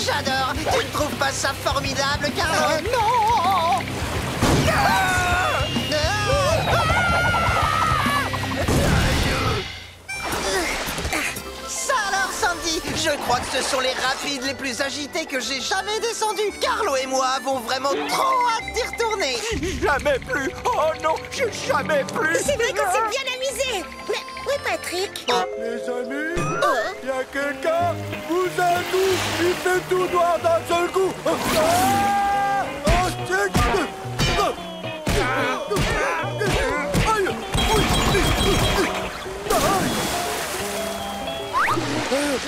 J'adore. Tu ne trouves pas ça formidable, Carlo? Non. Ça alors, Sandy, je crois que ce sont les rapides les plus agités que j'ai jamais descendus. Carlo et moi avons vraiment trop hâte d'y retourner. Jamais plus. Oh non, j'ai jamais plus. C'est vrai qu'on s'est bien amusé. Mais où est Patrick? Les amis, il y a quelqu'un. Vous êtes où? Il fait tout noir d'un seul coup.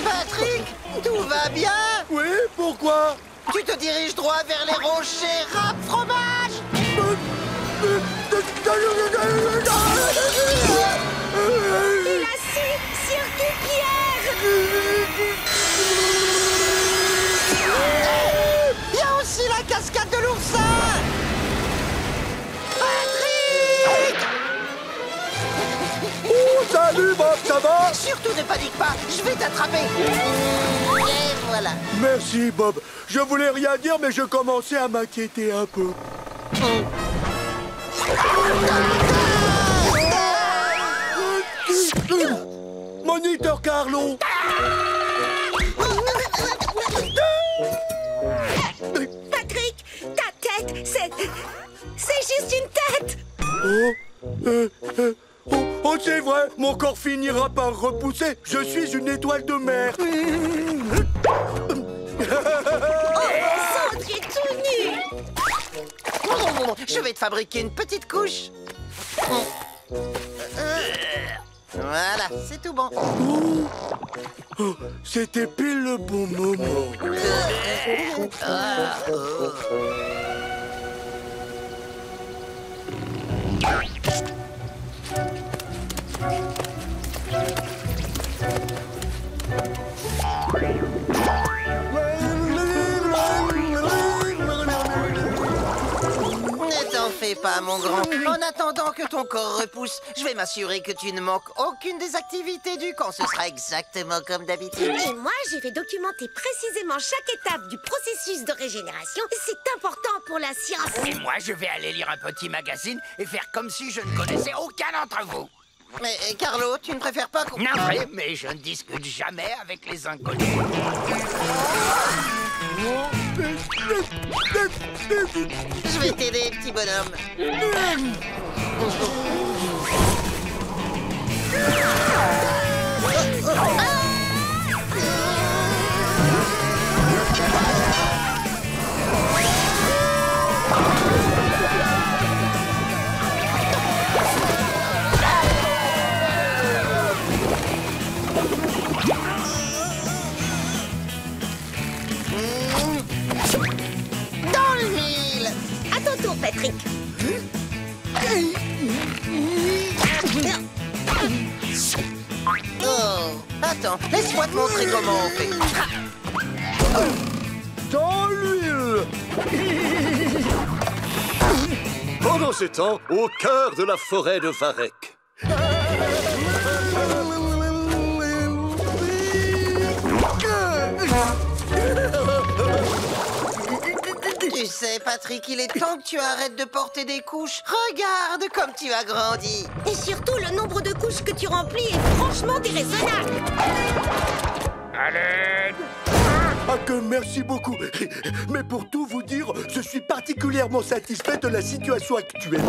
Patrick, tout va bien? Oui, pourquoi? Tu te diriges droit vers les rochers rap fromage? Il a su circuit Pierre. Il y a aussi la cascade de l'oursin. Patrick! Oh, salut Bob, ça va? Surtout ne panique pas, je vais t'attraper. Et voilà. Merci Bob. Je voulais rien dire, mais je commençais à m'inquiéter un peu. Moniteur Carlo. Patrick, ta tête, c'est juste une tête. Oh, c'est vrai, mon corps finira par repousser. Je suis une étoile de mer. Centre est tout nu. Je vais te fabriquer une petite couche. Voilà, c'est tout bon. Oh, c'était pile le bon moment. Ne t'en fais pas, mon grand. En attendant que ton corps repousse, je vais m'assurer que tu ne manques aucune des activités du camp. Ce sera exactement comme d'habitude. Et moi, je vais documenter précisément chaque étape du processus de régénération. C'est important pour la science. Et moi, je vais aller lire un petit magazine et faire comme si je ne connaissais aucun d'entre vous. Mais Carlo, tu ne préfères pas qu'on... Non, vrai, mais je ne discute jamais avec les inconnus. Je vais t'aider, petit bonhomme. Dans le mille. À ton tour, Patrick. Oh, attends, laisse-moi te montrer comment on fait. Dans l'huile. Pendant ce temps, au cœur de la forêt de Varek. Tu sais, Patrick, il est temps que tu arrêtes de porter des couches. Regarde comme tu as grandi. Et surtout, le nombre de couches que tu remplis est franchement déraisonnable. Allez! Ah que merci beaucoup. Mais pour tout vous dire, je suis particulièrement satisfait de la situation actuelle.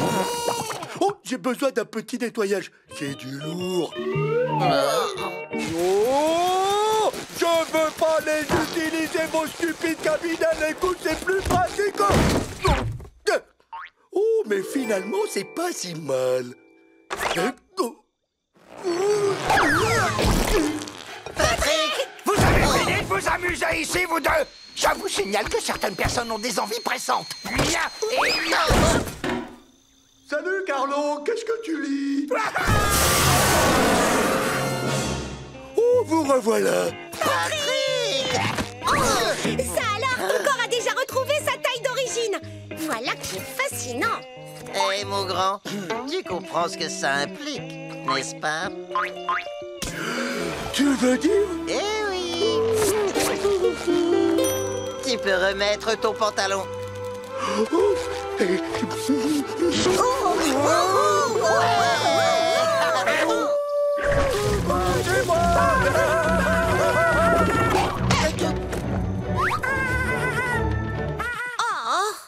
Oh, j'ai besoin d'un petit nettoyage. C'est du lourd. Oh, je veux pas les utiliser, vos stupides cabinets. Écoute, c'est plus pratique. Oh, mais finalement, c'est pas si mal. Patrick! Vous avez fini de vous amuser ici, vous deux? Je vous signale que certaines personnes ont des envies pressantes. Mia et mia. Salut, Carlo. Qu'est-ce que tu lis? Oh, vous revoilà. Patrick! Ça alors, ton corps a déjà retrouvé sa taille d'origine. Voilà qui est fascinant. Eh, mon grand, tu comprends ce que ça implique, n'est-ce pas? Tu veux dire? Eh oui! Tu peux remettre ton pantalon. Oh,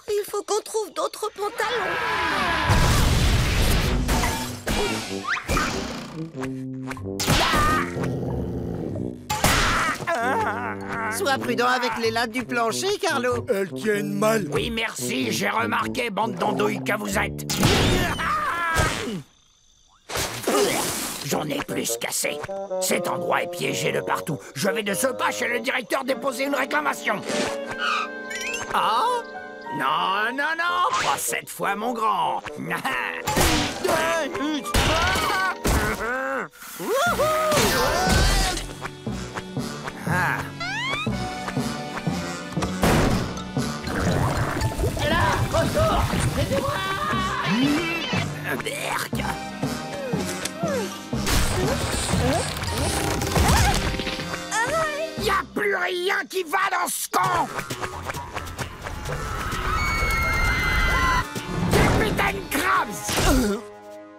il faut qu'on trouve d'autres pantalons. Sois prudent avec les lattes du plancher, Carlo. Elles tiennent mal. Oui, merci, j'ai remarqué, bande d'andouilles que vous êtes. J'en ai plus qu'assez. Cet endroit est piégé de partout. Je vais de ce pas chez le directeur déposer une réclamation. Oh? Non, non, non, pas cette fois, mon grand. Ah. Berk. Y a plus rien qui va dans ce camp. Capitaine Krabs.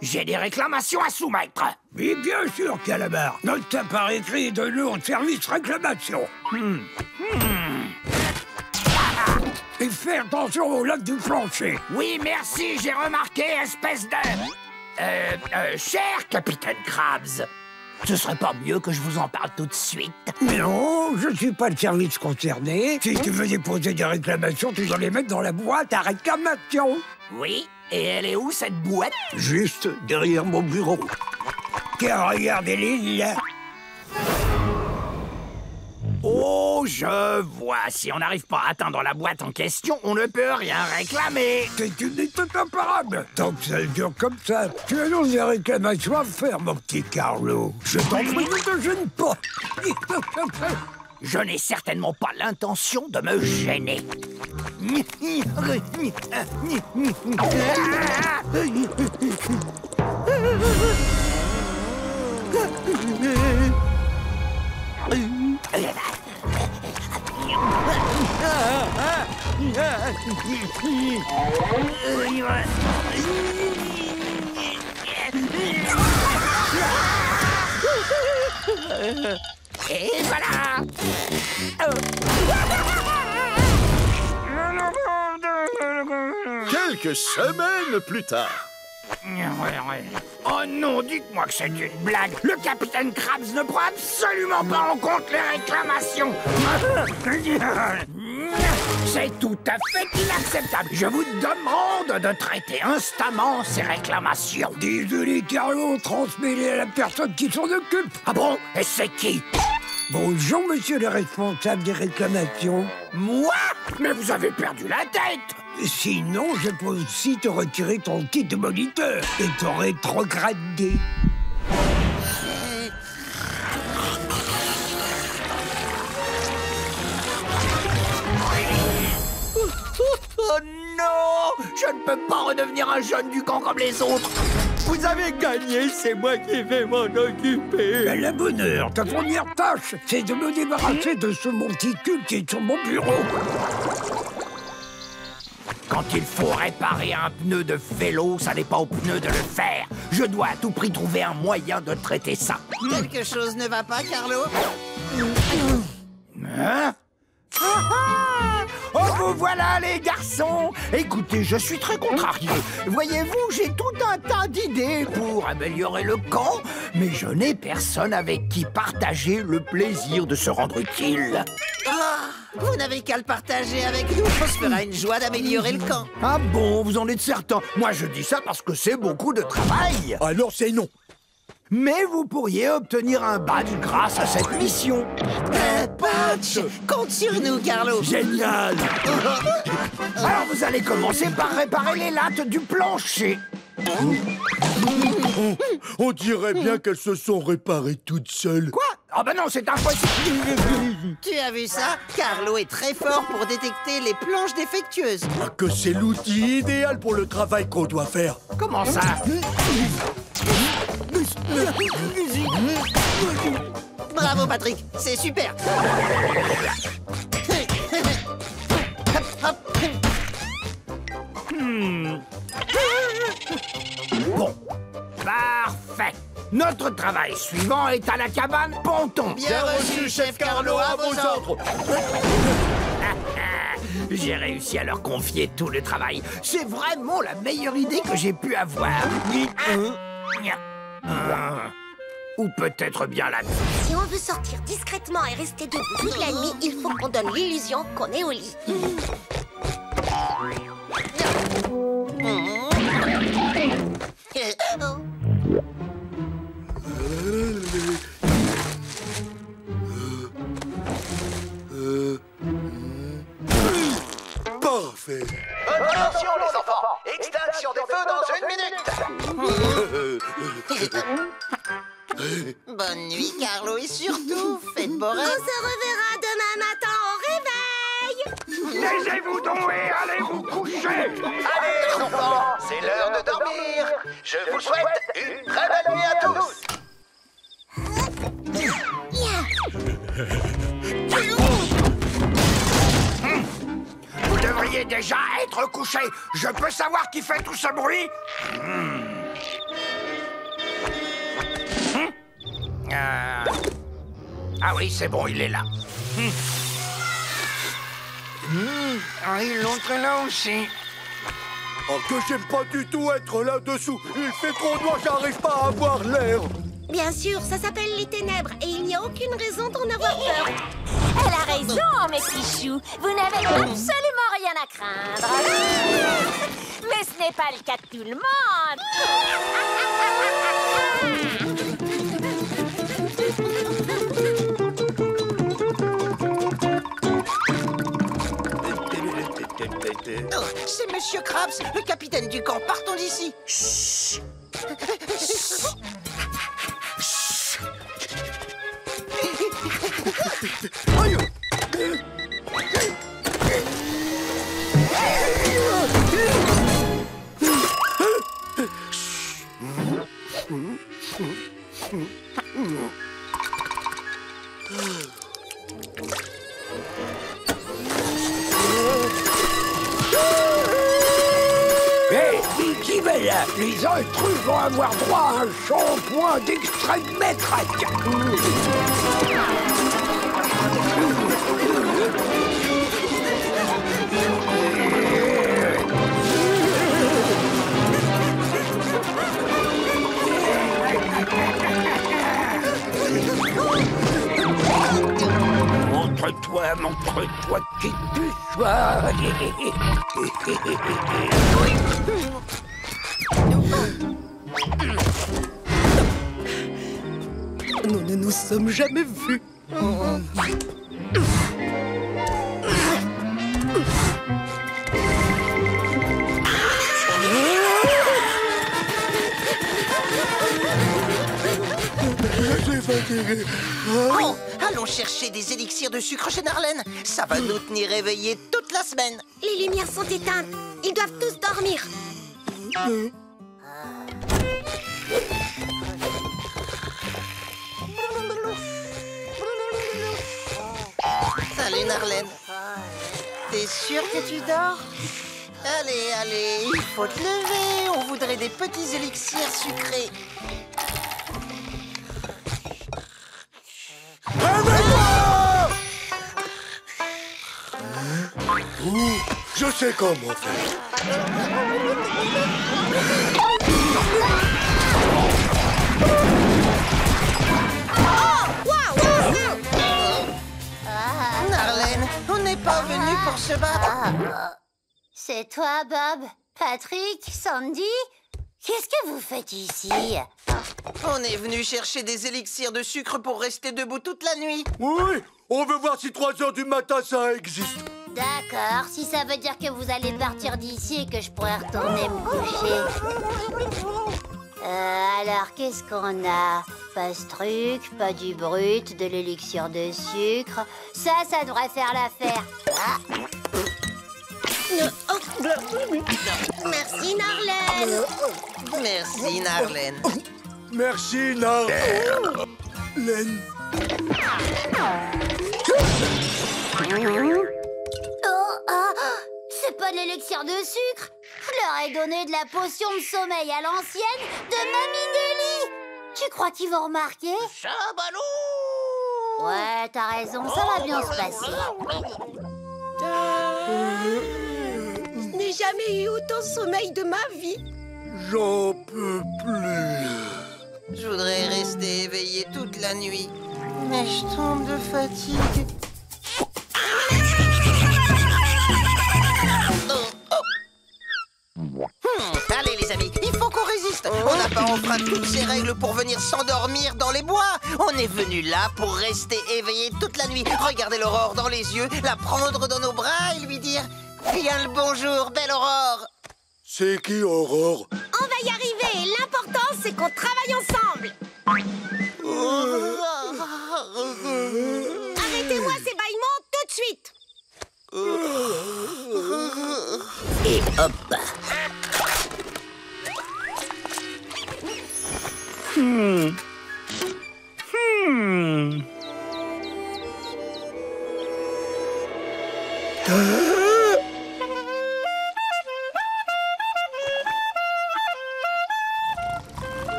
J'ai des réclamations à soumettre. Mais bien sûr, Calamar. Note ça par écrit de nous au service réclamation. Et fais attention aux lattes du plancher. Oui, merci, j'ai remarqué, espèce de... cher Capitaine Krabs. Ce serait pas mieux que je vous en parle tout de suite? Non, je suis pas le service concerné. Si tu veux déposer des réclamations, tu dois les mettre dans la boîte à réclamation. Oui, et elle est où, cette boîte? Juste derrière mon bureau. Tiens, regarde, Éline, là. Oh, je vois. Si on n'arrive pas à atteindre la boîte en question, on ne peut rien réclamer. C'est une étude imparable. Tant que ça dure comme ça, tu as donc des réclamations à faire, mon petit Carlo. Je t'en prie, ne te gêne pas. Je n'ai certainement pas l'intention de me gêner. Et voilà. Quelques semaines plus tard. Oh non, dites-moi que c'est une blague. Le capitaine Krabs ne prend absolument pas en compte les réclamations. C'est tout à fait inacceptable. Je vous demande de traiter instamment ces réclamations. Désolé, Carlo, transmets-les à la personne qui s'en occupe. Ah bon? Et c'est qui? Bonjour, monsieur le responsable des réclamations. Moi? Mais vous avez perdu la tête. Sinon, je peux aussi te retirer ton kit de moniteur et te rétrograder. Oh non! Je ne peux pas redevenir un jeune du camp comme les autres. Vous avez gagné, c'est moi qui vais m'en occuper. À la bonne heure, ta première tâche, c'est de me débarrasser de ce monticule qui est sur mon bureau. Quand il faut réparer un pneu de vélo, ça n'est pas au pneu de le faire. Je dois à tout prix trouver un moyen de traiter ça. Quelque chose ne va pas, Carlo? Hein? Oh, vous voilà, les garçons! Écoutez, je suis très contrarié. Voyez-vous, j'ai tout un tas d'idées pour améliorer le camp, mais je n'ai personne avec qui partager le plaisir de se rendre utile. Ah, vous n'avez qu'à le partager avec nous. On se fera une joie d'améliorer le camp. Ah bon, vous en êtes certain? Moi, je dis ça parce que c'est beaucoup de travail. Alors c'est non. Mais vous pourriez obtenir un badge grâce à cette mission. Un patch! Compte sur nous, Carlo. Génial! Alors vous allez commencer par réparer les lattes du plancher. On dirait bien qu'elles se sont réparées toutes seules. Quoi? Ah ben non, c'est impossible. Tu as vu ça? Carlo est très fort pour détecter les planches défectueuses. Ah, que c'est l'outil idéal pour le travail qu'on doit faire. Comment ça? Bravo, Patrick. C'est super. Notre travail suivant est à la cabane Ponton. Bien reçu, chef Carlo, à vos ordres. J'ai réussi à leur confier tout le travail. C'est vraiment la meilleure idée que j'ai pu avoir. Ou peut-être bien la nuit. Si on veut sortir discrètement et rester debout toute la nuit, il faut qu'on donne l'illusion qu'on est au lit. Parfait. Attention les enfants, extinction des feux dans 1 minute. Bonne nuit, Carlo, et surtout, faites beau On rêve. se reverra demain matin au réveil. Taisez-vous donc et allez vous coucher. Allez les enfants, c'est l'heure de dormir. Je vous souhaite une très belle nuit à tous. Vous devriez déjà être couché. Je peux savoir qui fait tout ce bruit? Ah oui, c'est bon, il est là. Ils l'ont là aussi. Oh, que j'aime pas du tout être là-dessous. Il fait trop noir, j'arrive pas à avoir l'air. Bien sûr, ça s'appelle les ténèbres et il n'y a aucune raison d'en avoir peur. Elle a raison, mes pichous. Vous n'avez absolument rien à craindre. Mais ce n'est pas le cas de tout le monde. Oh, c'est Monsieur Krabs, le capitaine du camp. Partons d'ici. Hé, qui va là? Les intrus vont avoir droit à un shampoing d'extrait de matraque. Montre-toi qui tu sois. Nous ne nous sommes jamais vus. Je suis fatigué. Bon, allons chercher des élixirs de sucre chez Narlène. Ça va nous tenir éveillés toute la semaine. Les lumières sont éteintes. Ils doivent tous dormir. Salut Narlène. T'es sûr que tu dors? Allez, allez, il faut te lever. On voudrait des petits élixirs sucrés. Je sais comment faire. Narlène, on n'est pas venu pour se battre. C'est toi, Bob, Patrick, Sandy? Qu'est-ce que vous faites ici? On est venu chercher des élixirs de sucre pour rester debout toute la nuit. Oui, on veut voir si 3 heures du matin ça existe. D'accord, si ça veut dire que vous allez partir d'ici et que je pourrais retourner me coucher. Alors, qu'est-ce qu'on a? Pas ce truc, pas du brut, de l'élixir de sucre. Ça devrait faire l'affaire. Merci, Narlène. Merci Narlène. Merci, Narlène. C'est pas de l'élixir de sucre. Je leur ai donné de la potion de sommeil à l'ancienne de Mamie Nelly. Tu crois qu'ils vont remarquer? Chabalou! Ouais, t'as raison, ça va bien se passer. Je n'ai jamais eu autant de sommeil de ma vie. J'en peux plus. Je voudrais rester éveillé toute la nuit, mais je tombe de fatigue. Allez les amis, il faut qu'on résiste. On n'a pas enfreint toutes ces règles pour venir s'endormir dans les bois. On est venu là pour rester éveillé toute la nuit, regarder l'aurore dans les yeux, la prendre dans nos bras et lui dire « Bien le bonjour, belle aurore !» C'est qui, Aurore? On va y arriver. L'important, c'est qu'on travaille ensemble. Arrêtez-moi ces bâillements tout de suite. Et hop.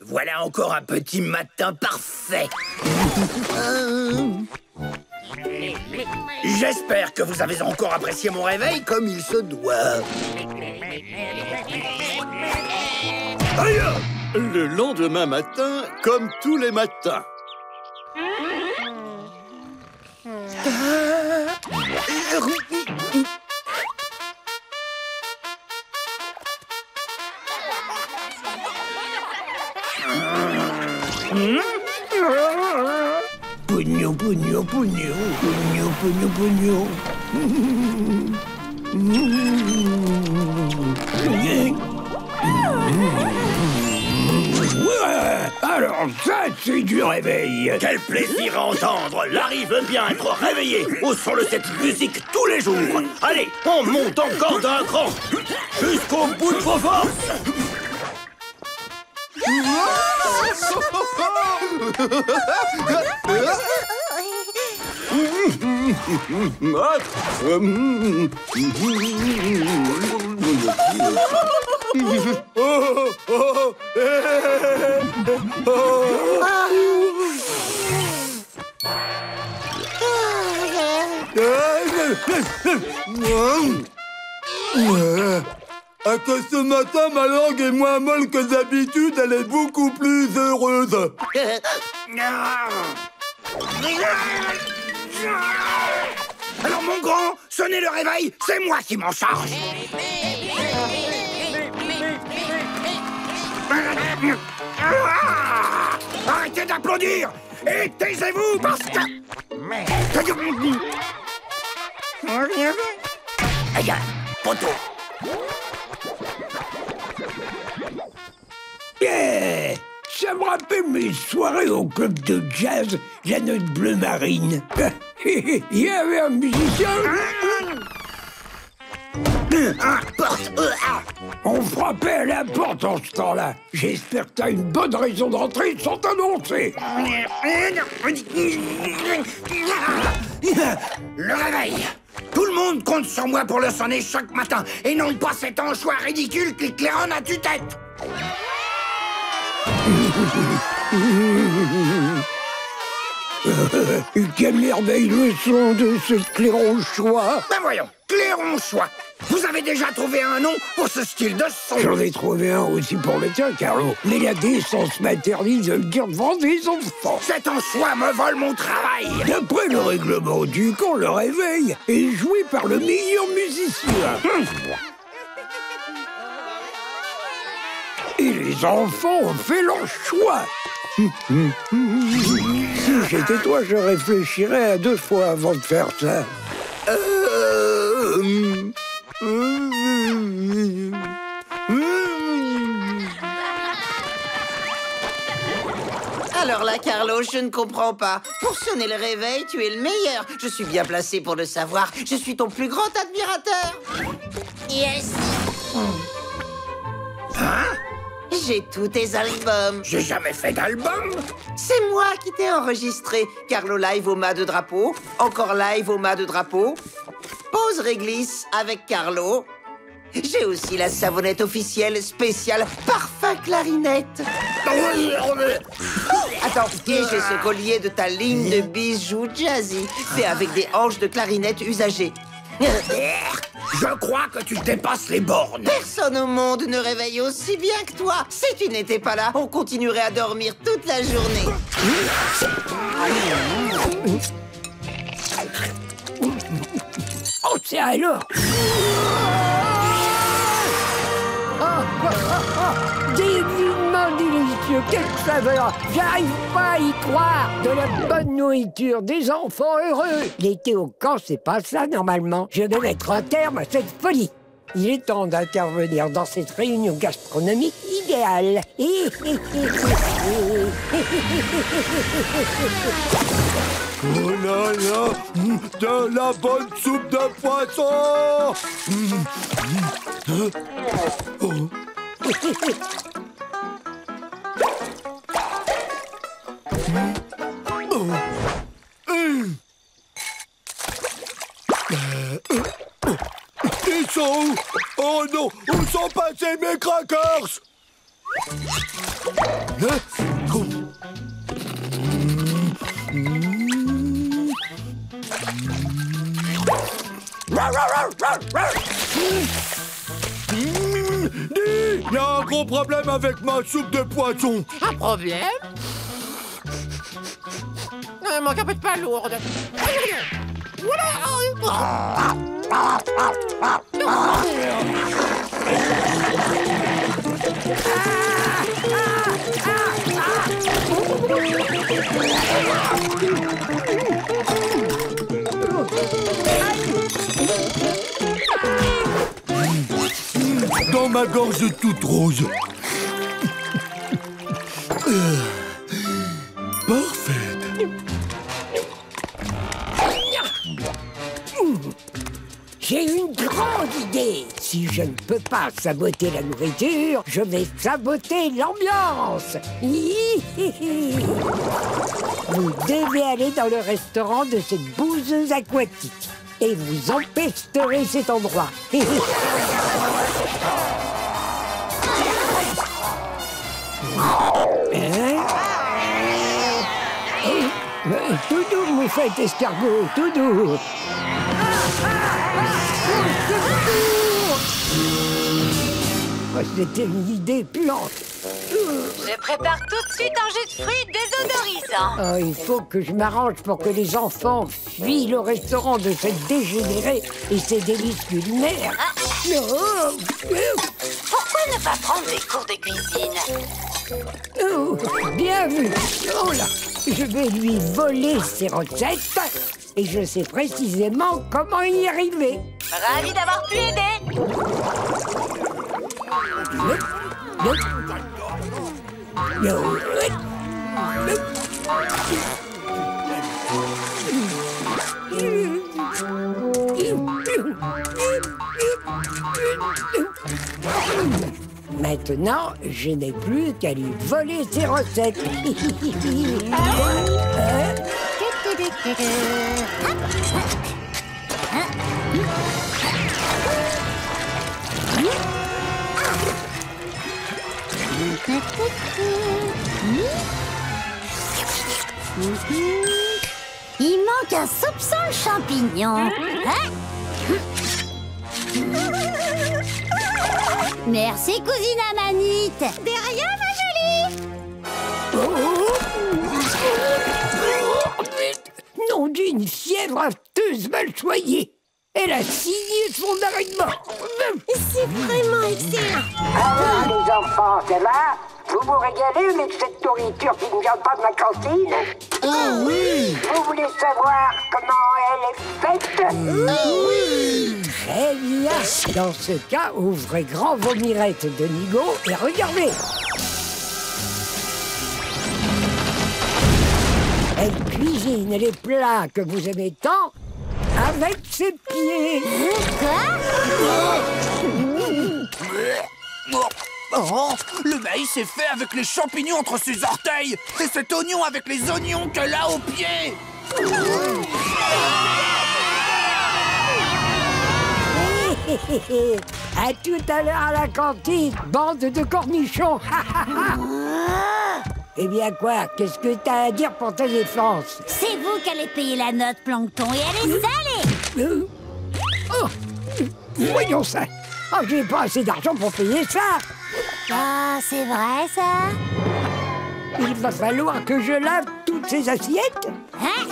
Voilà encore un petit matin parfait. J'espère que vous avez encore apprécié mon réveil comme il se doit. Aïe! Le lendemain matin, comme tous les matins. Pognon, pognon, pognon, pognon, pognon, pognon. Ouais, alors ça, c'est du réveil. Quel plaisir à entendre. Larry veut bien être réveillé. Haussons-le cette musique tous les jours. Allez, on monte encore d'un cran. Jusqu'au bout de vos forces. À que ce matin, ma langue est moins molle que d'habitude, elle est beaucoup plus heureuse. Alors, mon grand, sonnez le réveil, c'est moi qui m'en charge. Arrêtez d'applaudir et taisez-vous parce que... Aïe, poteau. Yeah, ça me rappelle mes soirées au club de jazz, la note bleu marine. Il y avait un musicien. Porte. On frappait à la porte en ce temps-là. J'espère que t'as une bonne raison de rentrer sans t'annoncer. Le réveil. Tout le monde compte sur moi pour le sonner chaque matin et non pas cet anchois ridicule qui claironne à tue-tête. Quel merveilleux son de ce clairon-choix. Ben voyons, clairon-choix. Vous avez déjà trouvé un nom pour ce style de son? J'en ai trouvé un aussi pour le tien, Carlo. Mais la décence m'interdit de le dire devant des enfants. Cet anchois me vole mon travail. D'après le règlement du camp, le réveil est joué par le meilleur musicien. Les enfants ont fait leur choix. Si j'étais toi, je réfléchirais à 2 fois avant de faire ça. Alors là, Carlo, je ne comprends pas. Pour sonner le réveil, tu es le meilleur. Je suis bien placé pour le savoir. Je suis ton plus grand admirateur. Yes. J'ai tous tes albums. J'ai jamais fait d'album. C'est moi qui t'ai enregistré. Carlo live au mât de drapeau. Encore live au mât de drapeau. Pause réglisse avec Carlo. J'ai aussi la savonnette officielle spéciale parfum clarinette. Attends, et j'ai ce collier de ta ligne de bijoux jazzy, fait avec des hanches de clarinette usagées. Je crois que tu dépasses les bornes. Personne au monde ne réveille aussi bien que toi. Si tu n'étais pas là, on continuerait à dormir toute la journée. Oh, c'est alors. Divinement délicieux, quelle saveur! J'arrive pas à y croire! De la bonne nourriture, des enfants heureux! L'été au camp, c'est pas ça normalement. Je vais mettre un terme à cette folie. Il est temps d'intervenir dans cette réunion gastronomique idéale. Oh là là, de la bonne soupe de poisson. Ils sont où? Oh non, où sont passés mes crackers? Il y a un gros problème avec ma soupe de poisson. Un problème? Ne manque un peu de palourde. Dans ma gorge toute rose. Parfait. J'ai une grande idée. Si je ne peux pas saboter la nourriture, je vais saboter l'ambiance. Vous devez aller dans le restaurant de cette bouseuse aquatique et vous empesterez cet endroit. Tout doux, moufette escargot, tout doux. C'était une idée puante. Je prépare tout de suite un jus de fruits désodorisant. Oh, il faut que je m'arrange pour que les enfants fuient le restaurant de cette dégénérée et ses délices culinaires. Pourquoi ne pas prendre des cours de cuisine? Oh, bien vu. Oh là, je vais lui voler ses recettes et je sais précisément comment y arriver. Ravi d'avoir pu aider. Maintenant, je n'ai plus qu'à lui voler ses recettes. Il manque un soupçon de champignon. Hein? Merci, cousine Amanite. De rien, ma jolie. Nom d'une fièvre afteuse mal choyée. Elle a signé son arrêt de mort. C'est vraiment excellent. Alors les enfants, ça va? Vous vous régalez avec cette nourriture qui ne vient pas de ma cantine? Oh oui! Vous voulez savoir comment elle est faite? Oui. Très bien. Dans ce cas, ouvrez grand vos mirettes de Nigo et regardez. Elle cuisine les plats que vous aimez tant avec ses pieds. Oh, le maïs est fait avec les champignons entre ses orteils et cet oignon avec les oignons qu'elle a aux pieds. À tout à l'heure à la cantine, bande de cornichons. Eh bien quoi? Qu'est-ce que t'as à dire pour ta défense? C'est vous qui allez payer la note, Plancton, et elle est salée. Oh, voyons ça. Oh, j'ai pas assez d'argent pour payer ça. Ah, c'est vrai, ça? Il va falloir que je lave toutes ces assiettes. Hein?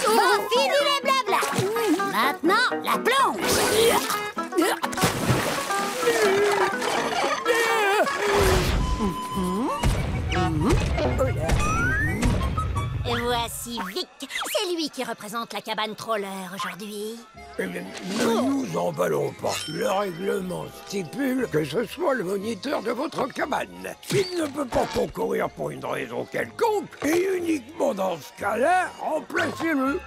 Bon, fini les blabla. Maintenant, la plonge. Et voici Vic. C'est lui qui représente la cabane troller aujourd'hui. Ne nous emballons pas. Le règlement stipule que ce soit le moniteur de votre cabane. S'il ne peut pas concourir pour une raison quelconque, et uniquement dans ce cas-là, remplacez-le.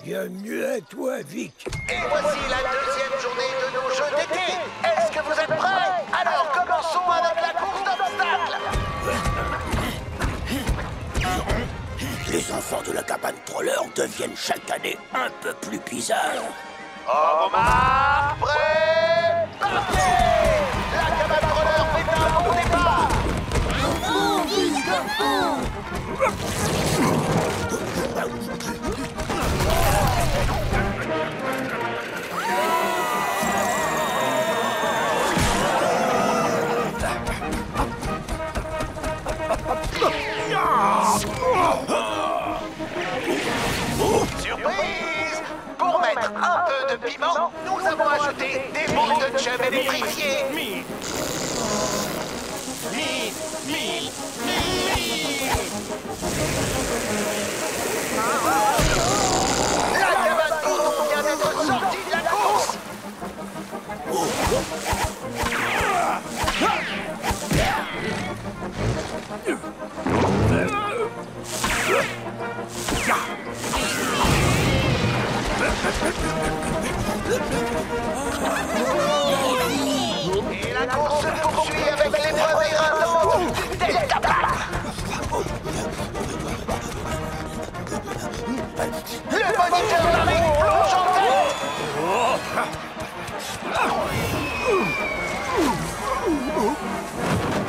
Bienvenue à toi, Vic. Et voici la deuxième journée de nos jeux d'été. Est-ce que vous êtes prêts? Alors commençons avec la course d'obstacles. Les enfants de la cabane troller deviennent chaque année un peu plus bizarres. En marche, prêt, partez! La cabane troller fait un bon départ. Surprise! Pour mettre un peu de piment, nous avons ajouté des boules de chum électrifiées. La cabane Bourdon vient d'être sortie de la course. Et la course se poursuit avec l'épreuve éreintante du Delta Pack. Le moniteur d'arrêt plonge en tête.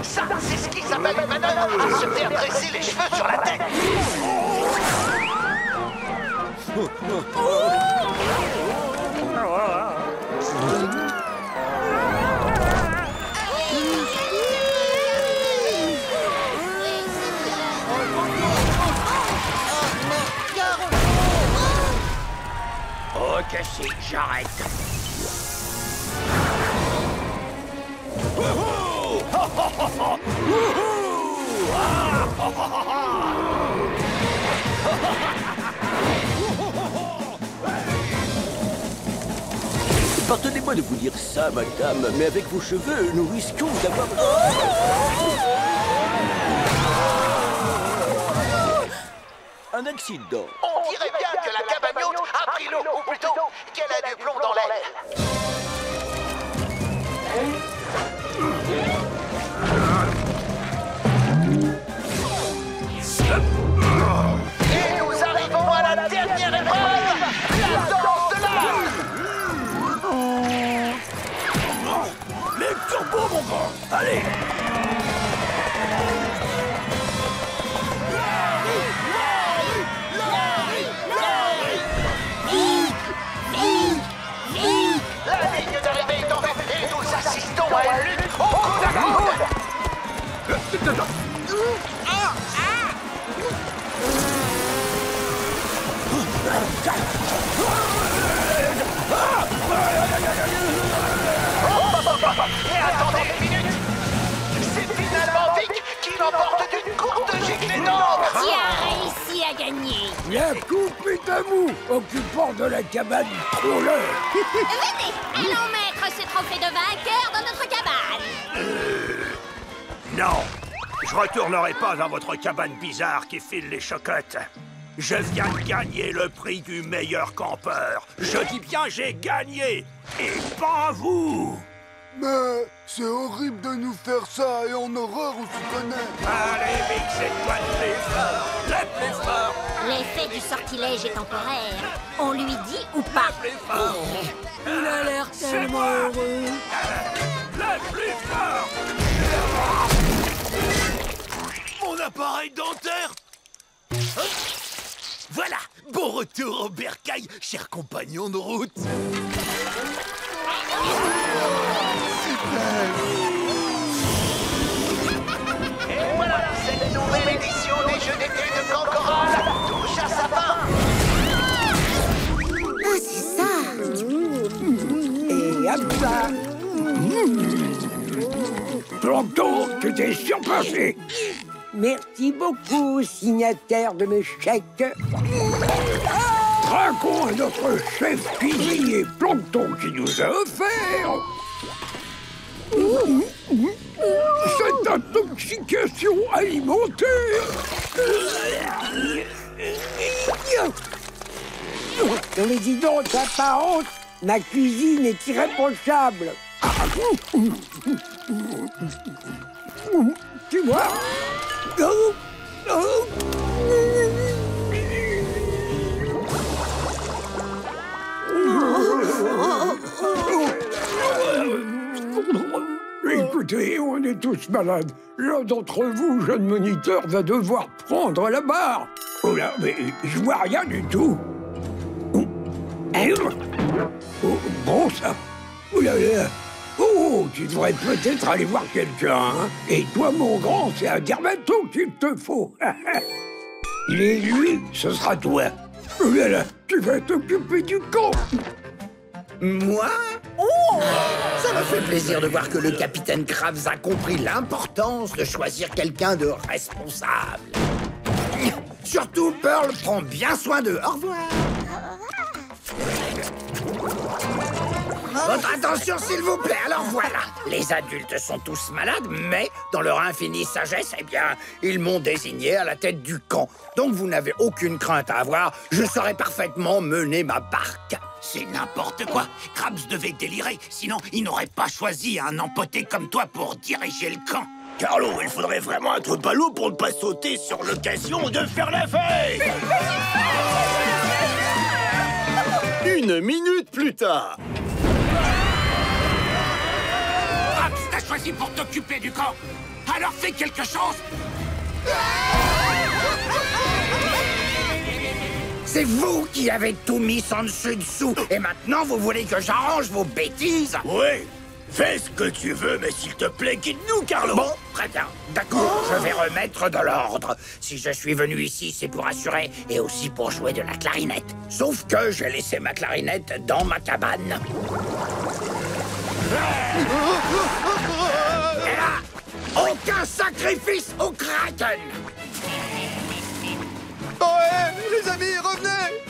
Ça, c'est ce qui s'appelle une manœuvre à se faire dresser les cheveux sur la tête. Ok, si, j'arrête. Pardonnez-moi de vous dire ça, madame, mais avec vos cheveux, nous risquons d'avoir... un accident. On dirait bien que la cabagnotte a pris l'eau, ou plutôt qu'elle a du plomb dans l'aile. Et nous arrivons à la dernière épreuve, la danse de l'âge. Les turbos, mon grand. Allez. La ligne d'arrivée est en vue et nous assistons à une lutte au coude à coude. Et attendez une minute! C'est finalement Vic qui l'emporte d'une courte giclée d'encre! Qui a réussi à gagner? La coupe est à vous, occupant de la cabane trolleur. Venez, allons mettre ce trophée de vainqueur dans notre cabane. Non, je retournerai pas dans votre cabane bizarre qui file les chocottes. Je viens de gagner le prix du meilleur campeur. Je dis bien j'ai gagné, et pas vous. Mais c'est horrible de nous faire ça et en horreur on se connaît. Allez, Vic, c'est toi le plus fort, le plus fort. L'effet du sortilège est temporaire. On lui dit ou pas? Le plus fort. Il a l'air tellement heureux. Le plus fort. Mon appareil dentaire. Voilà, bon retour au bercail, cher compagnon de route. Et voilà, cette nouvelle édition des Jeux d'été de Cancoral touche à sa fin. Ah, c'est ça. Et hop là. Plancton, tu t'es surpassé. Merci beaucoup, signataire de mes chèques. Trinquons à notre chef cuisinier Plancton qui nous a offert cette intoxication alimentaire. Dans les idées apparences, ma cuisine est irréprochable. Tu vois? Écoutez, on est tous malades. L'un d'entre vous, jeune moniteur, va devoir prendre la barre. Oh là, mais je vois rien du tout. Oh, bon ça. Oh là là. Oh, tu devrais peut-être aller voir quelqu'un, hein. Et toi, mon grand, c'est un dermato qu'il te faut. Et lui, ce sera toi. Oh là là, tu vas t'occuper du camp. Moi? Oh! Ça me fait plaisir de voir que le capitaine Krabs a compris l'importance de choisir quelqu'un de responsable. Surtout, Pearl prend bien soin d'eux. Au revoir. Votre attention, s'il vous plaît. Alors voilà, les adultes sont tous malades, mais dans leur infinie sagesse, eh bien, ils m'ont désigné à la tête du camp. Donc vous n'avez aucune crainte à avoir, je saurai parfaitement mener ma barque. C'est n'importe quoi. Krabs devait délirer, sinon il n'aurait pas choisi un empoté comme toi pour diriger le camp. Carlo, il faudrait vraiment être ballot pour ne pas sauter sur l'occasion de faire la fête. 1 minute plus tard. Krabs t'a choisi pour t'occuper du camp. Alors fais quelque chose. C'est vous qui avez tout mis sans dessus-dessous. Et maintenant, vous voulez que j'arrange vos bêtises? Oui, fais ce que tu veux, mais s'il te plaît, quitte-nous, Carlo. Bon, très bien. D'accord, je vais remettre de l'ordre. Si je suis venu ici, c'est pour assurer et aussi pour jouer de la clarinette. Sauf que j'ai laissé ma clarinette dans ma cabane. Et là, aucun sacrifice au Kraken. Ouais, les amis, revenez!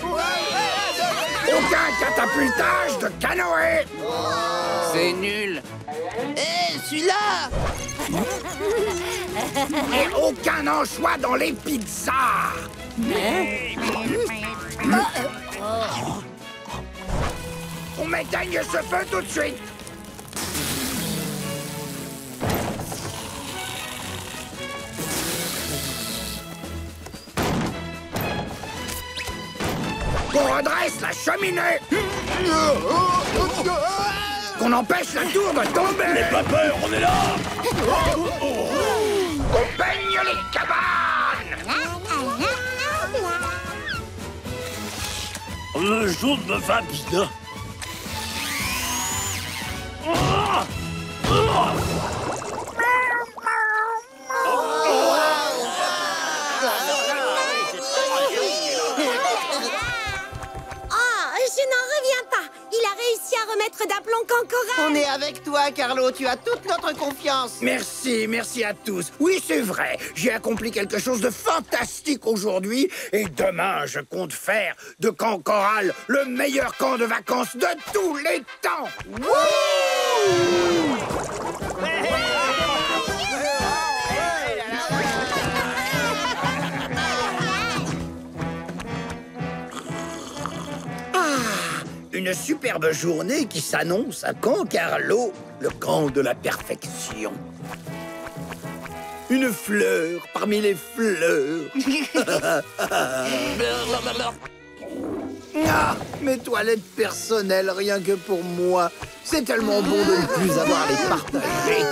Aucun catapultage de canoë. C'est nul. Celui-là! Et aucun anchois dans les pizzas. On m'éteigne ce feu tout de suite. Qu'on redresse la cheminée. Qu'on empêche la tour de tomber. N'aie pas peur, on est là. Qu'on peigne les cabanes. Le jour me va bien. d'aplomb qu'Encoral. On est avec toi, Carlo. Tu as toute notre confiance. Merci, merci à tous. Oui, c'est vrai, j'ai accompli quelque chose de fantastique aujourd'hui. Et demain, je compte faire de Camp Coral le meilleur camp de vacances de tous les temps. Une superbe journée qui s'annonce à Camp Carlo, le camp de la perfection. Une fleur parmi les fleurs. Ah, mes toilettes personnelles, rien que pour moi. C'est tellement bon de ne plus avoir à les partager.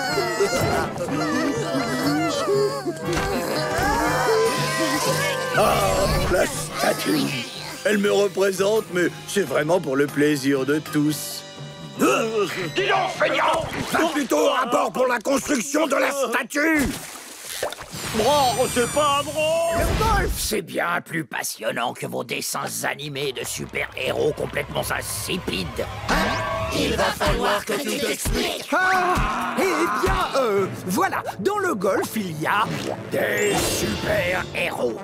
Ah, la statue. Elle me représente, mais c'est vraiment pour le plaisir de tous. Dis donc, feignant! Fais plutôt un rapport pour la construction de la statue! Oh, c'est pas drôle! Le golf, c'est bien plus passionnant que vos dessins animés de super-héros complètement insipides. Il va falloir que tu t'expliques. Ah, eh bien, voilà, dans le golf, il y a des super-héros.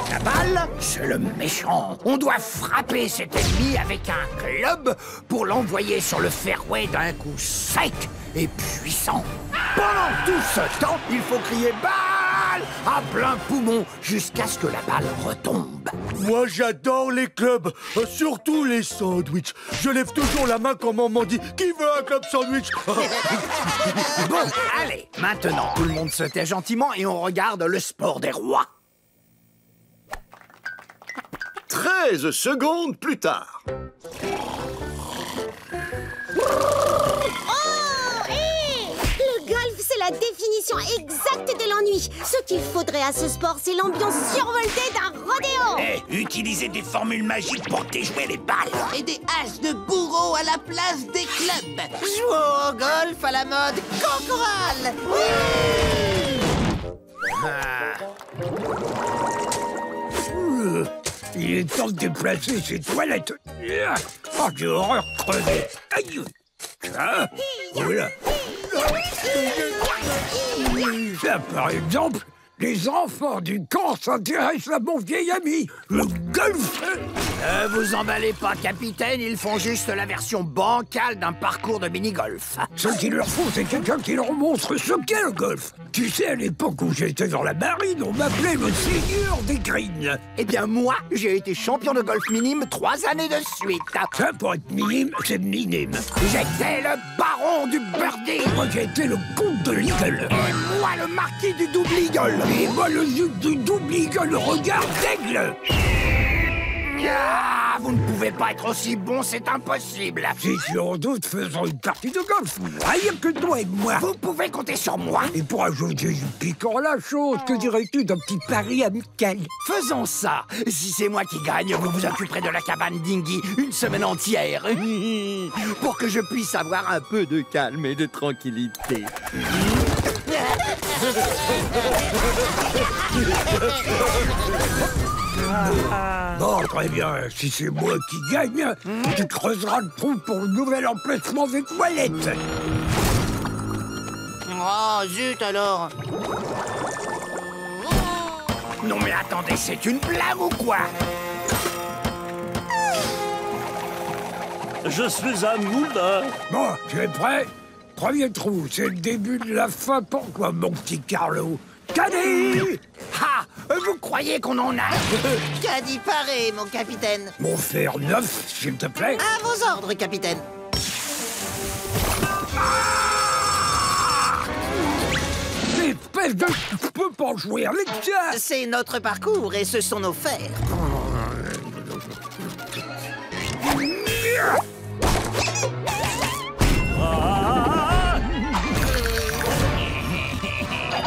La balle, c'est le méchant. On doit frapper cet ennemi avec un club pour l'envoyer sur le fairway d'un coup sec et puissant. Pendant tout ce temps, il faut crier « balle !» à plein poumon jusqu'à ce que la balle retombe. Moi, j'adore les clubs, surtout les sandwichs. Je lève toujours la main quand maman dit « Qui veut un club sandwich ?» Bon, allez, maintenant tout le monde se tait gentiment et on regarde le sport des rois. 13 secondes plus tard. Le golf, c'est la définition exacte de l'ennui. Ce qu'il faudrait à ce sport, c'est l'ambiance survoltée d'un rodéo. Utilisez des formules magiques pour déjouer les balles. Et des haches de bourreau à la place des clubs. Jouons au golf à la mode Camp Coral. Il est temps de déplacer ces toilettes. Oh, j'ai horreur crevée. Aïe. Ah, voilà. Ça, par exemple, les enfants du camp s'intéressent à mon vieil ami, le golf. Vous emballez pas, capitaine, ils font juste la version bancale d'un parcours de mini-golf. Ce qu'il leur faut, c'est quelqu'un qui leur montre ce qu'est le golf. Tu sais, à l'époque où j'étais dans la marine, on m'appelait le seigneur des greens. Eh bien, moi, j'ai été champion de golf minime 3 années de suite. Ça, pour être minime, c'est minime. J'étais le baron du birdie. Moi, j'étais le comte de l'Eagle. Et moi, le marquis du double eagle. Et moi, le duc du double eagle, regard d'aigle. Ah, vous ne pouvez pas être aussi bon, c'est impossible. Si tu en doutes, faisons une partie de golf. Rien que toi et moi. Vous pouvez compter sur moi. Et pour ajouter du piquant à la chose, que dirais-tu d'un petit pari amical? Faisons ça. Si c'est moi qui gagne, vous vous occuperez de la cabane Dingy une semaine entière. Pour que je puisse avoir un peu de calme et de tranquillité. Bon, très bien. Si c'est moi qui gagne, tu creuseras le trou pour le nouvel emplacement des toilettes. Oh, zut alors. Non mais attendez, c'est une blague ou quoi? Je suis un moulin. Bon, tu es prêt? Premier trou, c'est le début de la fin pour quoi, mon petit Carlo? Caddie! Ah! Vous croyez qu'on en a? Caddie paré, mon capitaine. Mon fer neuf, s'il te plaît. À vos ordres, capitaine. Espèce de... Je peux pas jouer avec ça! C'est notre parcours et ce sont nos fers.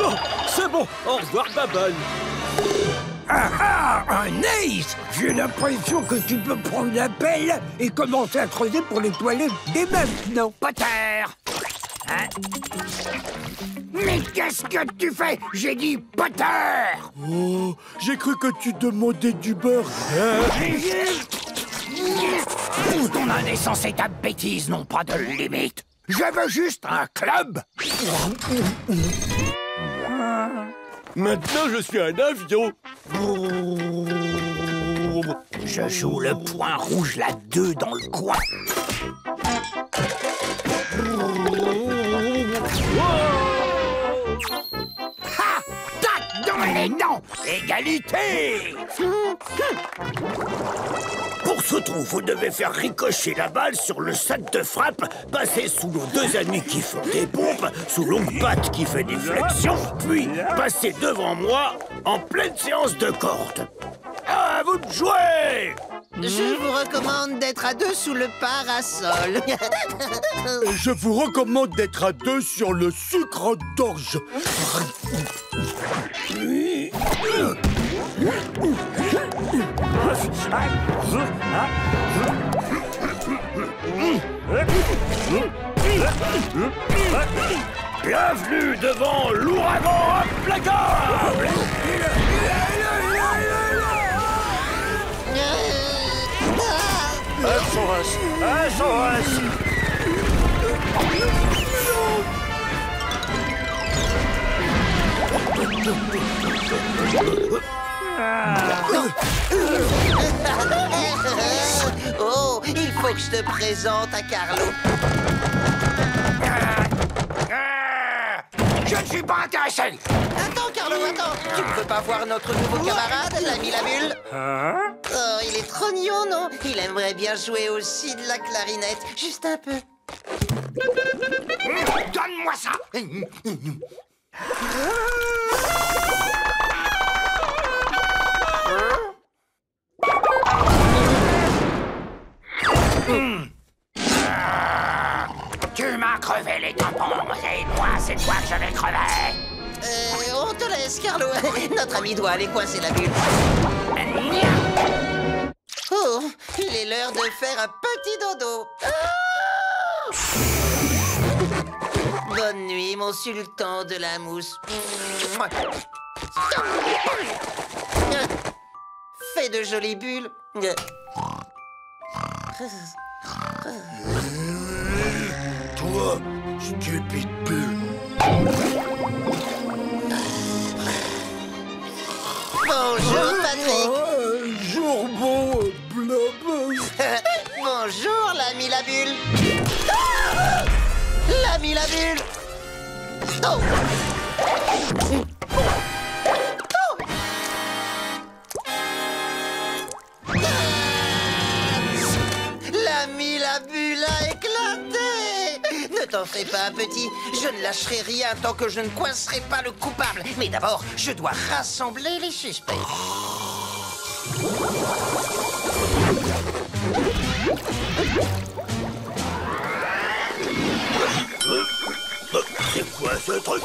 Oh, c'est bon, au revoir, Bubble. Ah, un ace! J'ai l'impression que tu peux prendre la pelle et commencer à creuser pour les toilettes dès maintenant. Potter! Hein? Mais qu'est-ce que tu fais? J'ai dit Potter! Oh, j'ai cru que tu demandais du beurre. Ton indécence et ta bêtise n'ont pas de limite. Je veux juste un club. Maintenant, je suis un avion. Je joue le point rouge, la 2 dans le coin. Ha! Tac dans les dents. Égalité. Pour ce trou, vous devez faire ricocher la balle sur le sac de frappe, passer sous nos 2 amis qui font des pompes, sous l'ongle patte qui fait des flexions, puis passer devant moi en pleine séance de corde. À vous de jouer! Je vous recommande d'être à 2 sous le parasol. Je vous recommande d'être à 2 sur le sucre d'orge. Bienvenue devant l'ouragan implacable! SOS! Oh, il faut que je te présente à Carlo. Je ne suis pas intéressé. Attends, Carlo, attends. Tu ne veux pas voir notre nouveau camarade, l'ami Labule? Oh, il est trop mignon, non? Il aimerait bien jouer aussi de la clarinette. Juste un peu. Donne-moi ça. Tu m'as crevé les tampons, et moi, c'est toi que je vais crever. On te laisse, Carlo. Notre ami doit aller coincer la bulle. Oh, il est l'heure de faire un petit dodo. Bonne nuit, mon sultan de la mousse. Fais de jolies bulles. Toi, stupide bulle. Bonjour, Patrick. Jour bon, Blob. Bonjour, l'ami Labule. L'ami Labule. Oh. L'ami Labule a éclaté. Ne t'en fais pas, petit. Je ne lâcherai rien tant que je ne coincerai pas le coupable. Mais d'abord, je dois rassembler les suspects. C'est quoi ce truc?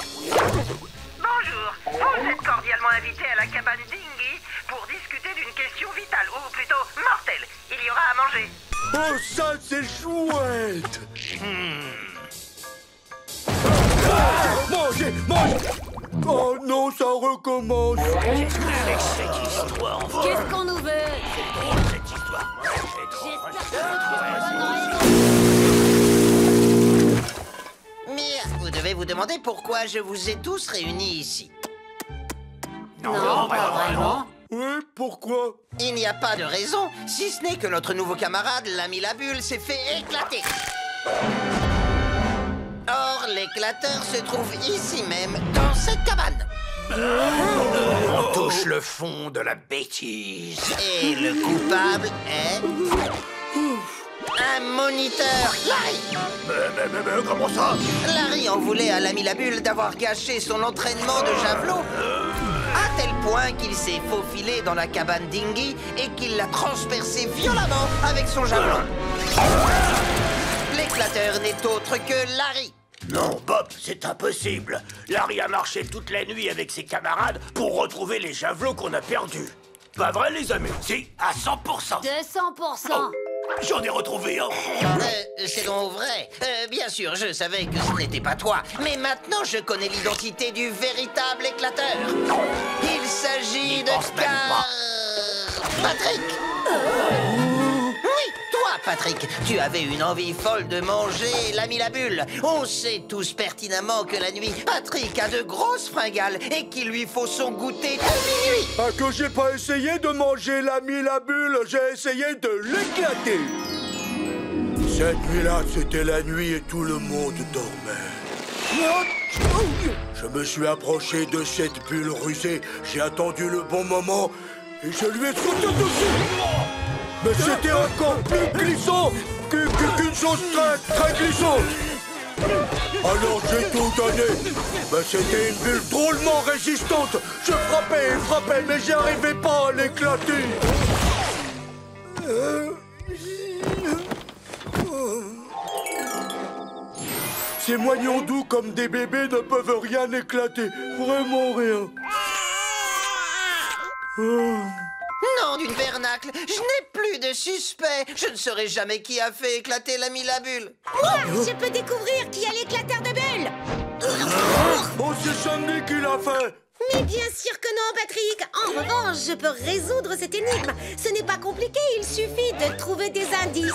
Bonjour, vous êtes cordialement invité à la cabane Dingy pour discuter d'une question vitale, ou plutôt mortelle. Il y aura à manger. Oh, ça, c'est chouette. Mangez, mangez. Oh non, ça recommence. Avec cette histoire, enfin. Qu'est-ce qu'on nous veut? Cette histoire. Mais vous devez vous demander pourquoi je vous ai tous réunis ici. Non, pas vraiment. Oui, pourquoi? Il n'y a pas de raison, si ce n'est que notre nouveau camarade, l'ami Labule, s'est fait éclater. Or, l'éclateur se trouve ici même, dans cette cabane. On touche le fond de la bêtise. Et le coupable est... un moniteur, Larry. Mais comment ça? Larry en voulait à l'ami Labule d'avoir gâché son entraînement de javelot. À tel point qu'il s'est faufilé dans la cabane Dingy et qu'il l'a transpercé violemment avec son javelot. L'éclateur n'est autre que Larry. Non, Bob, c'est impossible. Larry a marché toute la nuit avec ses camarades pour retrouver les javelots qu'on a perdus. Pas vrai, les amis? Si, à 100%. 200%. Oh, j'en ai retrouvé un. C'est donc vrai. Bien sûr, je savais que ce n'était pas toi. Mais maintenant, je connais l'identité du véritable éclateur. Il s'agit de Patrick. Oui, toi, Patrick, tu avais une envie folle de manger l'ami la bulle. On sait tous pertinemment que la nuit, Patrick a de grosses fringales et qu'il lui faut son goûter de minuit. Ah, que j'ai pas essayé de manger l'ami la bulle, j'ai essayé de l'éclater. Cette nuit-là, c'était la nuit et tout le monde dormait. Je me suis approché de cette bulle rusée, j'ai attendu le bon moment et je lui ai sauté dessus. Mais c'était encore plus glissant qu'une chose très glissante. Alors j'ai tout donné. Mais c'était une bulle drôlement résistante. Je frappais et frappais, mais j'y arrivais pas à l'éclater. Ces moignons doux comme des bébés ne peuvent rien éclater. Vraiment rien. Non, d'une vernacle, je n'ai plus de suspect. Je ne saurai jamais qui a fait éclater l'ami la bulle. Moi, je peux découvrir qui a l'éclateur de bulles. Oh, c'est Sandy qui l'a fait. Mais bien sûr que non, Patrick. En revanche, je peux résoudre cette énigme. Ce n'est pas compliqué, il suffit de trouver des indices.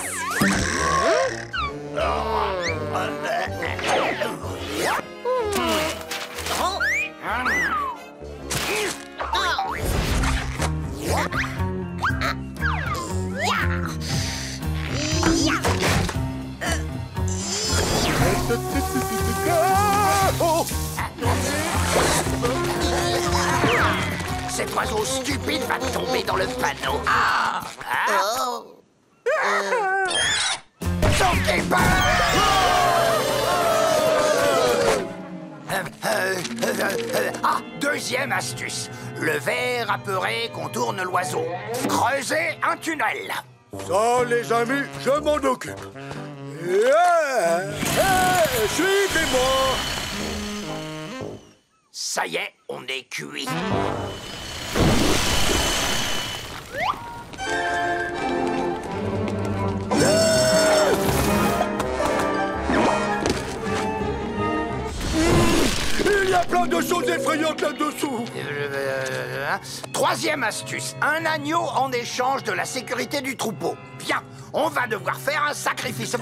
Cet oiseau stupide va tomber dans le panneau. Deuxième astuce. Le ver apeuré contourne l'oiseau. Creusez un tunnel. Ça, les amis, je m'en occupe. Suivez-moi. Ça y est, on est cuit. Il y a plein de choses effrayantes là-dessous. Troisième astuce, un agneau en échange de la sécurité du troupeau. Bien, on va devoir faire un sacrifice.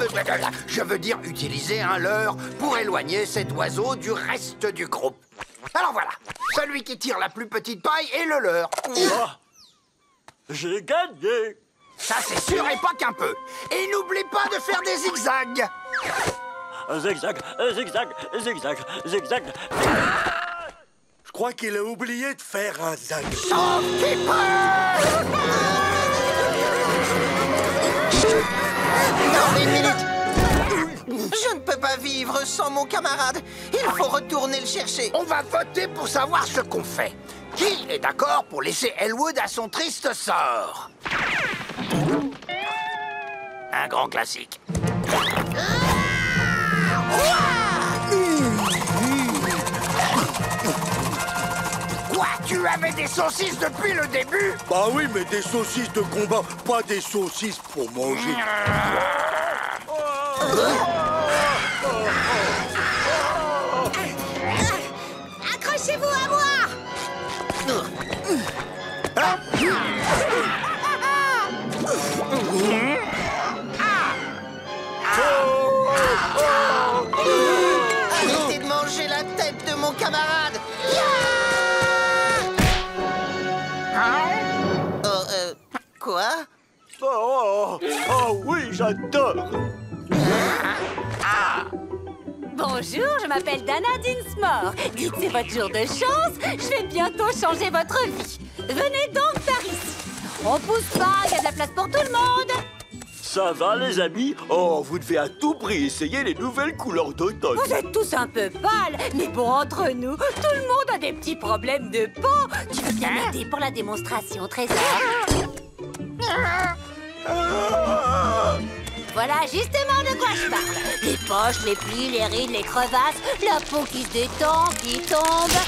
Je veux dire utiliser un leurre pour éloigner cet oiseau du reste du groupe. Alors voilà, celui qui tire la plus petite paille est le leurre. J'ai gagné. Ça c'est sûr et pas qu'un peu. Et n'oublie pas de faire des zigzags. Zigzag, zigzag, zigzag, zigzag. Je crois qu'il a oublié de faire un zag. Non, une minute. Je ne peux pas vivre sans mon camarade. Il faut retourner le chercher. On va voter pour savoir ce qu'on fait. Qui est d'accord pour laisser Elwood à son triste sort? Un grand classique. Quoi? Tu avais des saucisses depuis le début? Bah oui, mais des saucisses de combat, pas des saucisses pour manger. Accrochez-vous à moi. Arrêtez de manger la tête de mon camarade. Quoi? Oh oui, j'adore. Bonjour, je m'appelle Dana Dinsmore. Dites, c'est votre jour de chance. Je vais bientôt changer votre vie. Venez donc par ici. On pousse pas, il y a de la place pour tout le monde. Ça va, les amis? Oh, vous devez à tout prix essayer les nouvelles couleurs d'automne. Vous êtes tous un peu pâles, mais bon, entre nous, tout le monde a des petits problèmes de peau. Tu veux bien m'aider pour la démonstration, Trésor? Voilà justement de quoi je parle. Les poches, les plis, les rides, les crevasses, la peau qui se détend, qui tombe.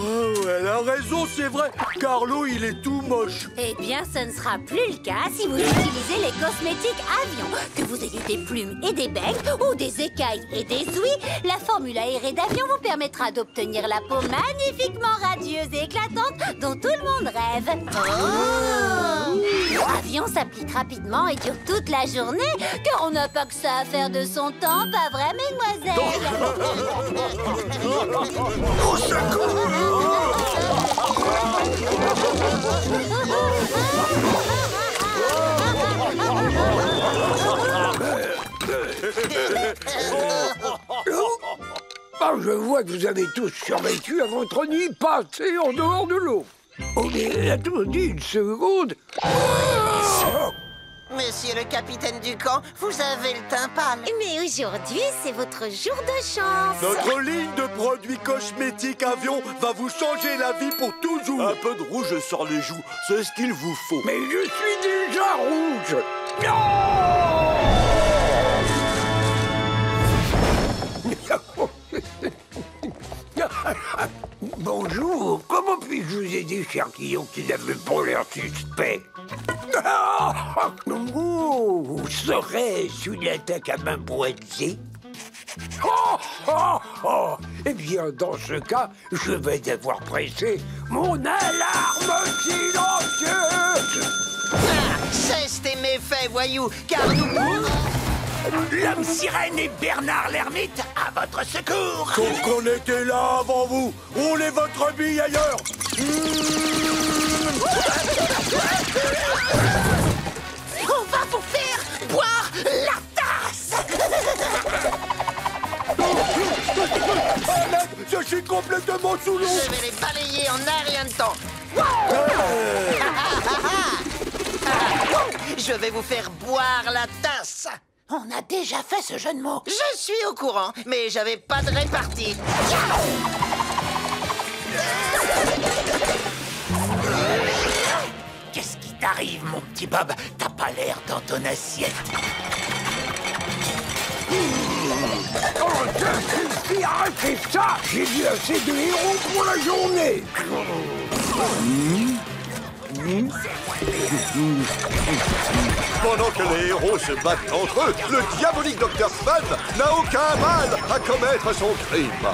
Oh, elle a raison, c'est vrai. Carlo, il est tout moche. Eh bien, ce ne sera plus le cas si vous utilisez les cosmétiques avions. Que vous ayez des plumes et des becs, ou des écailles et des ouïes, la formule aérée d'avion vous permettra d'obtenir la peau magnifiquement radieuse et éclatante dont tout le monde rêve. Oh! Avion s'applique rapidement et dure toute la journée, car on n'a pas que ça à faire de son temps, pas vrai, mesdemoiselles? Au secours! Ah, je vois que vous avez tous survécu à votre nuit passée en dehors de l'eau. Oh, mais attendez une seconde. Monsieur le capitaine du camp, vous avez le teint pâle. Mais aujourd'hui, c'est votre jour de chance. Notre ligne de produits cosmétiques avion va vous changer la vie pour toujours. Un peu de rouge sur les joues, c'est ce qu'il vous faut. Mais je suis déjà rouge. Bonjour, comment puis-je vous aider, cher client, qui n'avait pas l'air suspect? Oh, serait-ce une attaque à main pointée? Eh bien, dans ce cas, je vais devoir presser mon alarme silencieuse. Cesse tes méfaits, voyou, car nous... L'homme sirène et Bernard l'ermite à votre secours. Donc on était là avant vous. On est votre bille ailleurs. On va vous faire boire la tasse. Je suis complètement sous l'eau. Je vais les balayer en un rien de temps. Je vais vous faire boire la tasse. On a déjà fait ce jeu de mots. Je suis au courant, mais j'avais pas de répartie. Qu'est-ce qui t'arrive, mon petit Bob? T'as pas l'air dans ton assiette. Oh, ça suffit, arrêtez ça. J'ai vu assez de héros pour la journée. Pendant que les héros se battent entre eux, le diabolique Dr. Span n'a aucun mal à commettre son crime.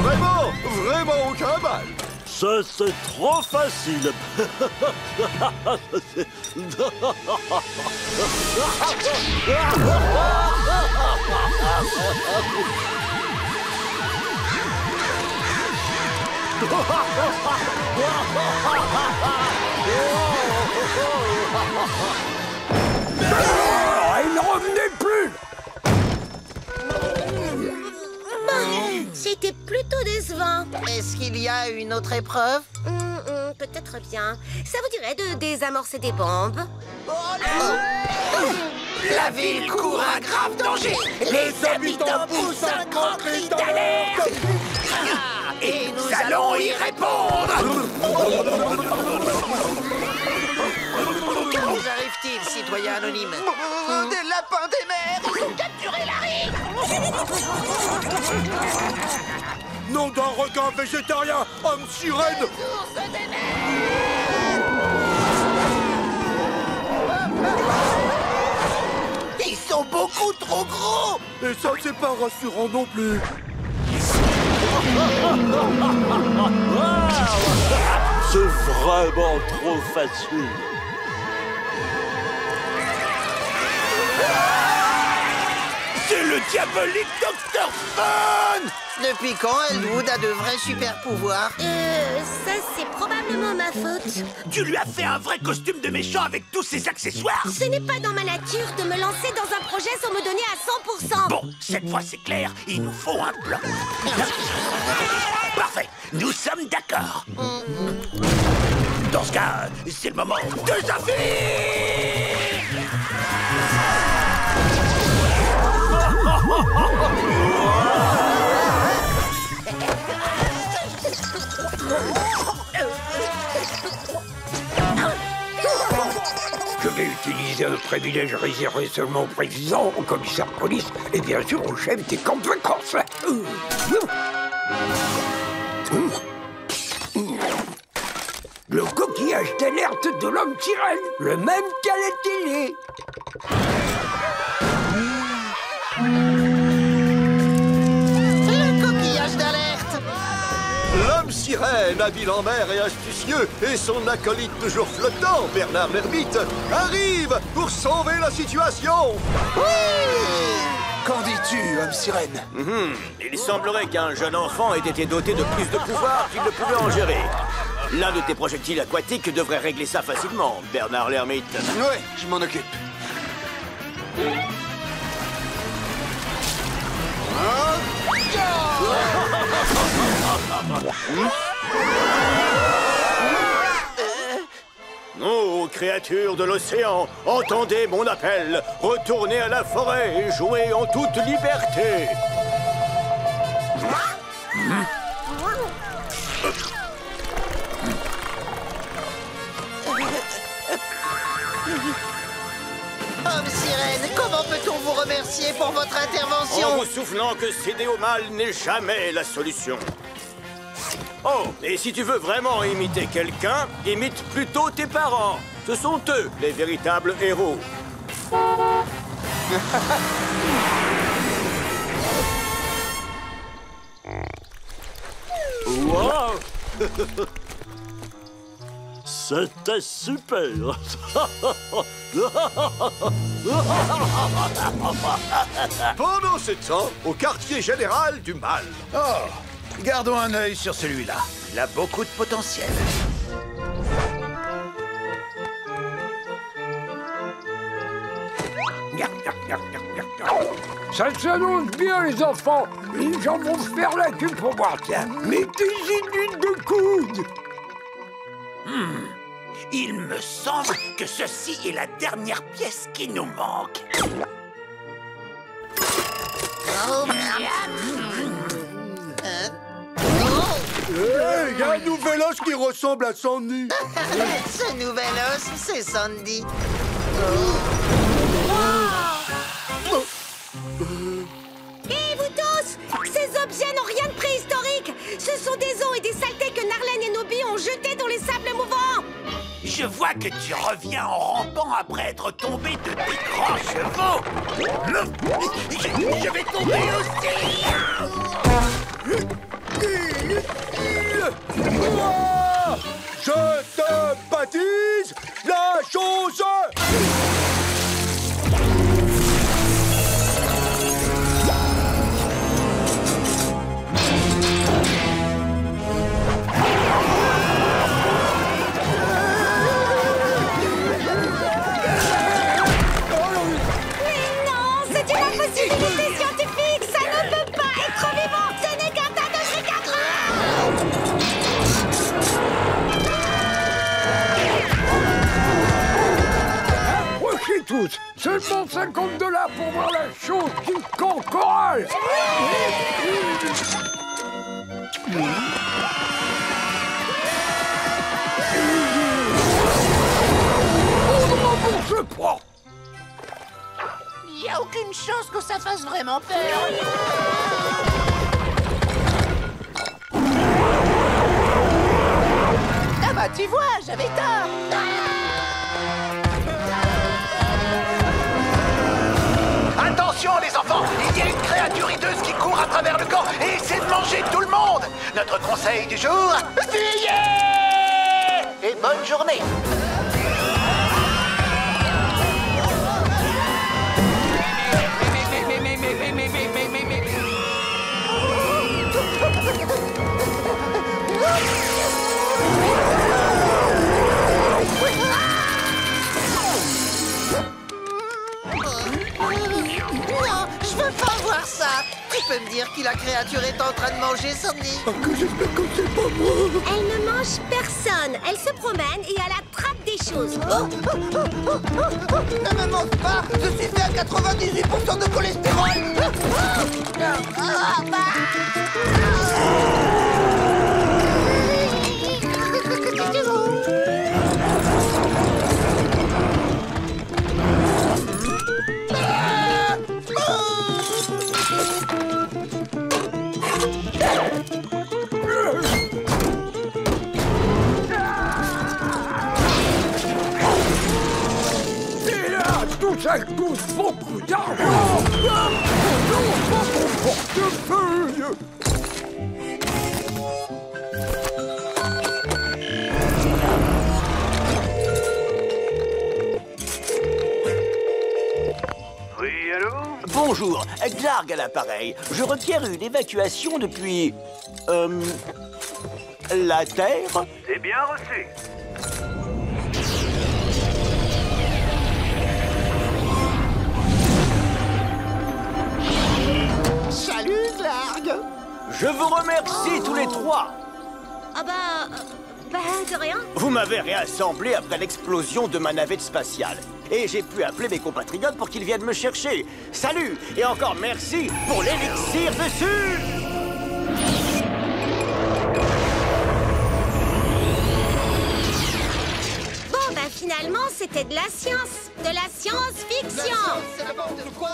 Vraiment aucun mal. Ça, c'est trop facile. Il ne revenait plus. C'était plutôt décevant. Est-ce qu'il y a une autre épreuve? Peut-être bien. Ça vous dirait de désamorcer des bombes? La ville court un grave danger. Les habitants poussent un grand cri d'alerte. Et nous allons y répondre. Que vous arrive-t-il, citoyen anonyme? Des lapins des mers. Ils ont capturé Larry. Nom d'un requin végétarien, homme sirène. Ils sont beaucoup trop gros. Et ça, c'est pas rassurant non plus. C'est vraiment trop facile. C'est le diabolique Dr. Fun. Depuis quand Elwood a de vrais super-pouvoirs? Ça, c'est probablement ma faute. Tu lui as fait un vrai costume de méchant avec tous ses accessoires. Ce n'est pas dans ma nature de me lancer dans un projet sans me donner à 100%. Bon, cette fois c'est clair, il nous faut un plan. Parfait, nous sommes d'accord. Dans ce cas, c'est le moment de Zafir. Je vais utiliser un privilège réservé seulement au président, au commissaire de police et bien sûr au chef des camps de vacances. Le coquillage d'alerte de l'homme sirène, le même qu'à la télé. Le coquillage d'alerte. L'homme sirène, habile en mer et astucieux, et son acolyte toujours flottant, Bernard l'ermite, arrive pour sauver la situation. Qu'en dis-tu, homme sirène? Il semblerait qu'un jeune enfant ait été doté de plus de pouvoir qu'il ne pouvait en gérer. L'un de tes projectiles aquatiques devrait régler ça facilement, Bernard l'ermite. Ouais, je m'en occupe. Oh, créatures de l'océan, entendez mon appel. Retournez à la forêt et jouez en toute liberté. Homme sirène, comment peut-on vous remercier pour votre intervention? En vous souvenant que céder au mal n'est jamais la solution. Oh, et si tu veux vraiment imiter quelqu'un, imite plutôt tes parents. Ce sont eux les véritables héros. Wow! C'était super! Pendant ce temps, au quartier général du mal. Oh, gardons un œil sur celui-là. Il a beaucoup de potentiel. Ça s'annonce bien, les enfants. Les gens vont faire la queue pour boire. Tiens, mettez-y de l'huile de coude. Il me semble que ceci est la dernière pièce qui nous manque. Il y a un nouvel os qui ressemble à Sandy. Ce nouvel os, c'est Sandy. Et vous tous, ces objets n'ont rien de préhistorique. Ce sont des os et des saletés que Narlen et Nobby ont jetés dans les sables mouvants. Je vois que tu reviens en rampant après être tombé de tes grands chevaux. Je vais tomber aussi. Je te baptise la chose. Possibilité scientifique, ça ne peut pas être vivant. Ce n'est qu'un tas de fricatrons. Approchez tous. Seulement $50 pour voir la chose du camp choral. On ne rembourse pas. Il n'y a aucune chance que ça fasse vraiment peur. Ah bah tu vois, j'avais tort. Attention les enfants, il y a une créature hideuse qui court à travers le camp et essaie de manger tout le monde. Notre conseil du jour, fuyez! Et bonne journée. Non, je veux pas voir ça. Tu peux me dire qui la créature est en train de manger, Sandy? J'espère que c'est pas moi. Elle ne mange personne. Elle se promène et elle attrape des choses. Ne me mange pas. Je suis fait à 98% de cholestérol. Elle coûte beaucoup d'argent. Bonjour, pas mon portefeuille. Oui, allô? Bonjour, Glarg à l'appareil. Je requiers une évacuation depuis... la Terre? C'est bien reçu. Salut, Glarg. Je vous remercie tous les trois. Ah bah de rien. Vous m'avez réassemblé après l'explosion de ma navette spatiale. Et j'ai pu appeler mes compatriotes pour qu'ils viennent me chercher. Salut et encore merci pour l'élixir dessus. Bon bah finalement c'était de la science. De la science-fiction. C'est n'importe quoi.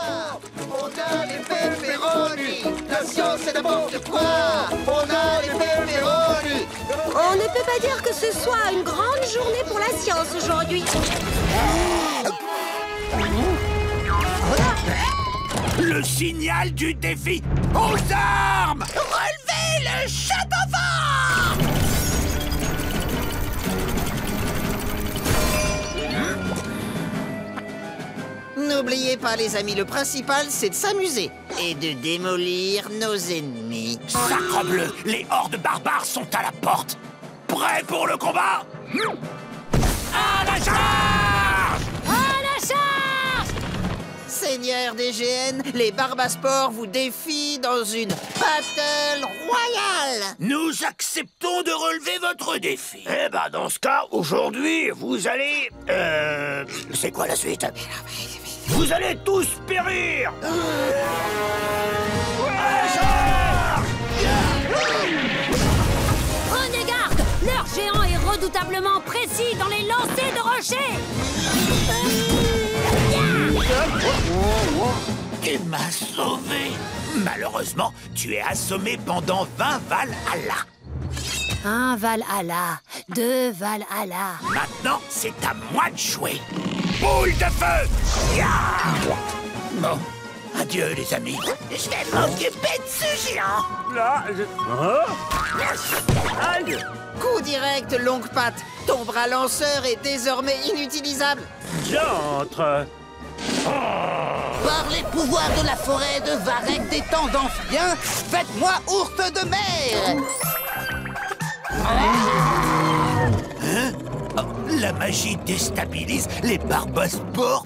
On a les pepperoni. La science, c'est n'importe quoi. On a les pepperoni. On ne peut pas dire que ce soit une grande journée pour la science aujourd'hui. Le signal du défi. Aux armes! Relevez le château fort. N'oubliez pas, les amis, le principal, c'est de s'amuser et de démolir nos ennemis. Sacrebleu, les hordes barbares sont à la porte. Prêts pour le combat? À la charge! À la charge! Seigneur des GN, les Barbaspores vous défient dans une battle royale. Nous acceptons de relever votre défi. Eh ben, dans ce cas, aujourd'hui, vous allez... c'est quoi la suite? Vous allez tous périr. Prenez garde! Leur géant est redoutablement précis dans les lancers de rochers. Tu m'as sauvé. Malheureusement, tu es assommé pendant 20 Valhalla. 1 Valhalla, 2 Valhalla. Maintenant, c'est à moi de jouer. Boule de feu! Bon, adieu les amis. Je vais m'occuper de ce géant. Là, Aïe! Coup direct, longue patte. Ton bras lanceur est désormais inutilisable. J'entre. Par les pouvoirs de la forêt de Varek des temps d'anciens, faites-moi ours de mer. Hein? Oh, la magie déstabilise les Barbaspores.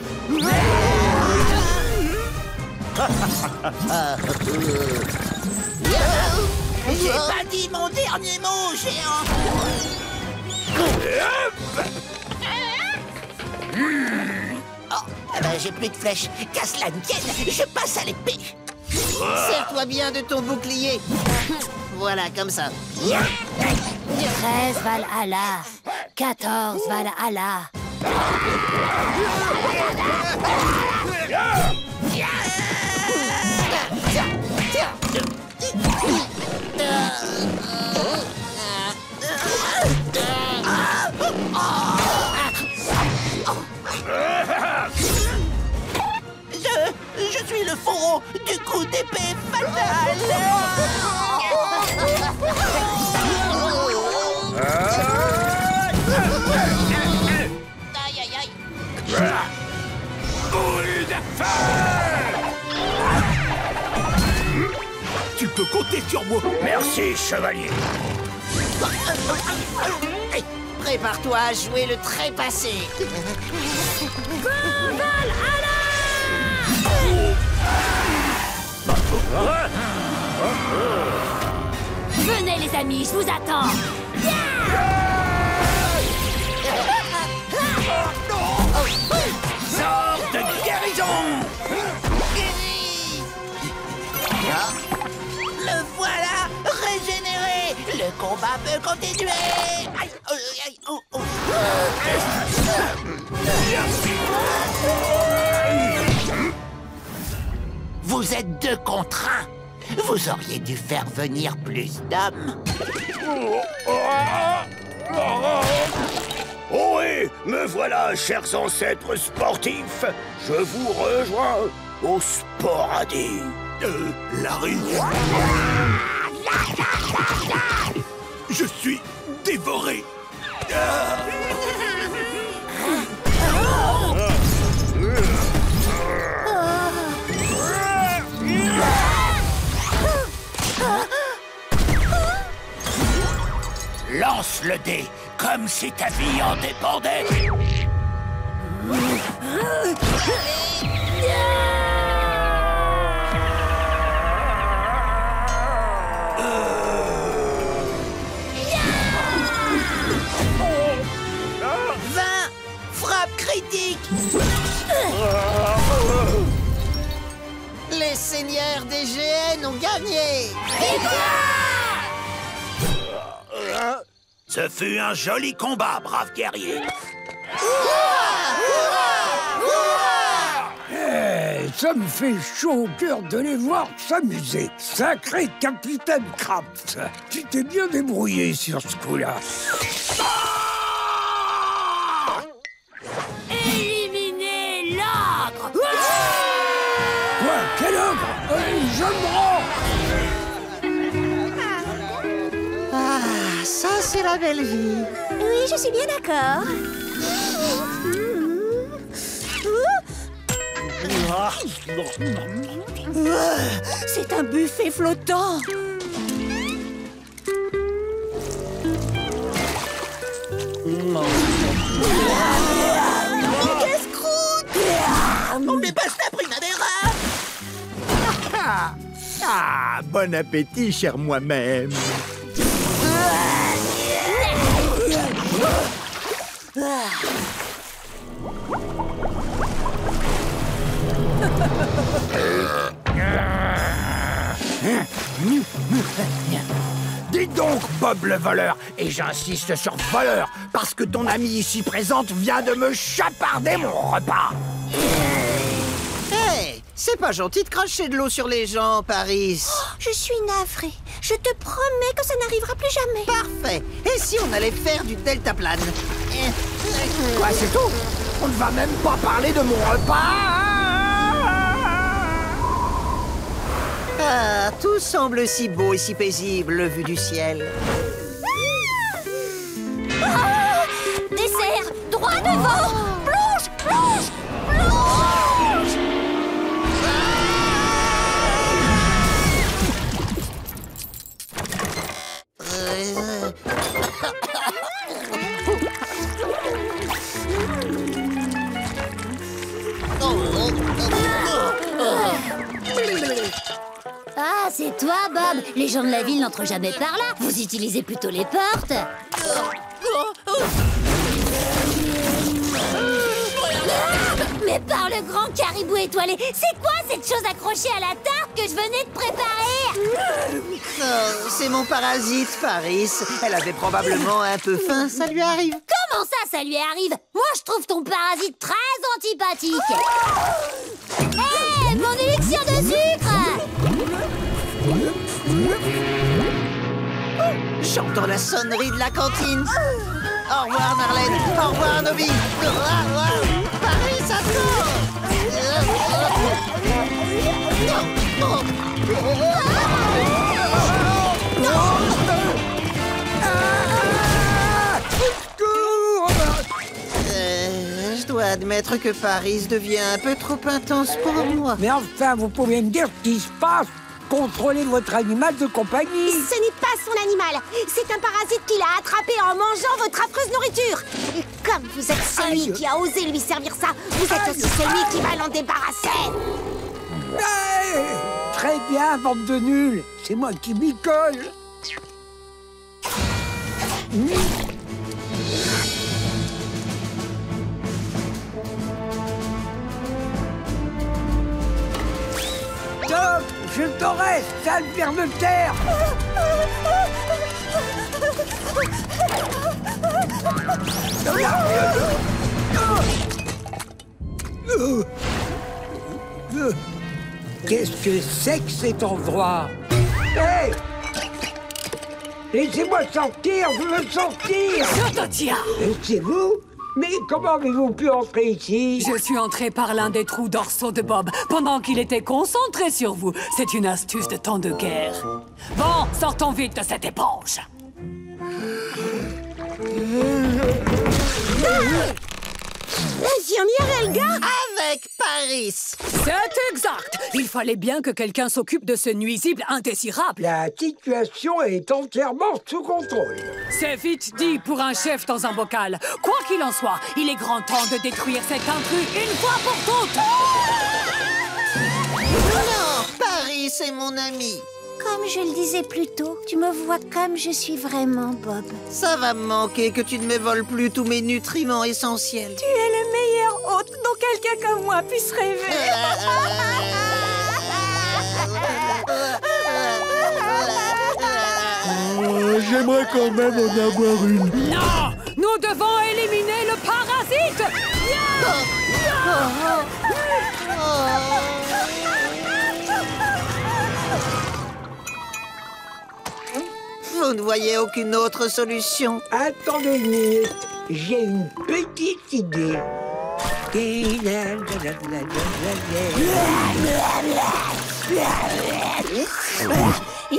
J'ai pas dit mon dernier mot, géant. Oh, ben j'ai plus de flèches. Qu'à cela ne tienne, je passe à l'épée. Serre-toi bien de ton bouclier. Voilà, comme ça. 13 Valhalla, 14 Valhalla. Je suis le fourreau du coup d'épée fatal. Aïe, aïe, aïe. Boule de feu! Tu peux compter sur moi. Merci, chevalier. Prépare-toi à jouer le trépassé. Venez les amis, je vous attends. Sors de guérison. Le voilà, régénéré. Le combat peut continuer. Aïe, aïe, oh, oh. Vous êtes 2 contre 1. Vous auriez dû faire venir plus d'hommes. Ohé, me voilà, chers ancêtres sportifs. Je vous rejoins au Sporadis. Larry. Je suis dévoré. Lance le dé, comme si ta vie en dépendait. Frappe critique. Les seigneurs des GN ont gagné. Ce fut un joli combat, brave guerrier. Ça me fait chaud au cœur de les voir s'amuser. Sacré capitaine Krabs, tu t'es bien débrouillé sur ce coup-là. Éliminez l'ogre. Quoi? Quel ogre? Je me rends. Ah, ça c'est la belle vie. Oui, je suis bien d'accord. C'est un buffet flottant. Casse-croûte. On dépasse la primavera. Ah, bon appétit, cher moi-même. Dis donc, Bob le voleur, et j'insiste sur voleur, parce que ton ami ici présente vient de me chaparder mon repas. Hey, c'est pas gentil de cracher de l'eau sur les gens, Paris. Je suis navrée. Je te promets que ça n'arrivera plus jamais. Parfait. Et si on allait faire du deltaplane? Quoi, c'est tout? On ne va même pas parler de mon repas. Ah, tout semble si beau et si paisible vu du ciel. Ah, dessert, droit devant. Plonge, plonge, plonge. Ah, c'est toi, Bob. Les gens de la ville n'entrent jamais par là. Vous utilisez plutôt les portes. Mais par le grand caribou étoilé, c'est quoi cette chose accrochée à la tarte que je venais de préparer? Oh, c'est mon parasite, Paris. Elle avait probablement un peu faim, ça lui arrive. Comment ça lui arrive? Moi, je trouve ton parasite très antipathique. Hé, mon élixir de sucre! J'entends la sonnerie de la cantine. Au revoir, Marlène. Au revoir, Nobby. Au revoir. Paris, attends. Je dois admettre que Paris devient un peu trop intense pour moi. Mais enfin, vous pouvez me dire ce qui se passe? Contrôlez votre animal de compagnie. Ce n'est pas son animal. C'est un parasite qu'il a attrapé en mangeant votre affreuse nourriture. Et comme vous êtes celui qui a osé lui servir ça, vous êtes aussi celui qui va l'en débarrasser. Très bien, bande de nuls. C'est moi qui m'y colle. Top, je t'aurai, sale ver de terre. Qu'est-ce que c'est que cet endroit? Hey! Laissez-moi sortir, je veux sortir. Je te tiens. C'est vous? Mais comment avez-vous pu entrer ici? Je suis entré par l'un des trous dorsaux de Bob pendant qu'il était concentré sur vous. C'est une astuce de temps de guerre. Bon, sortons vite de cette éponge. L'infirmière Helga? Avec Paris. C'est exact. Il fallait bien que quelqu'un s'occupe de ce nuisible indésirable. La situation est entièrement sous contrôle. C'est vite dit pour un chef dans un bocal. Quoi qu'il en soit, il est grand temps de détruire cet intrus une fois pour toutes. Non, Paris, c'est mon ami. Comme je le disais plus tôt, tu me vois comme je suis vraiment, Bob. Ça va me manquer que tu ne me voles plus tous mes nutriments essentiels. Tu es le meilleur hôte dont quelqu'un comme moi puisse rêver. J'aimerais quand même en avoir une. Non! Nous devons éliminer le parasite! Vous ne voyez aucune autre solution? Attendez une minute, j'ai une petite idée. Il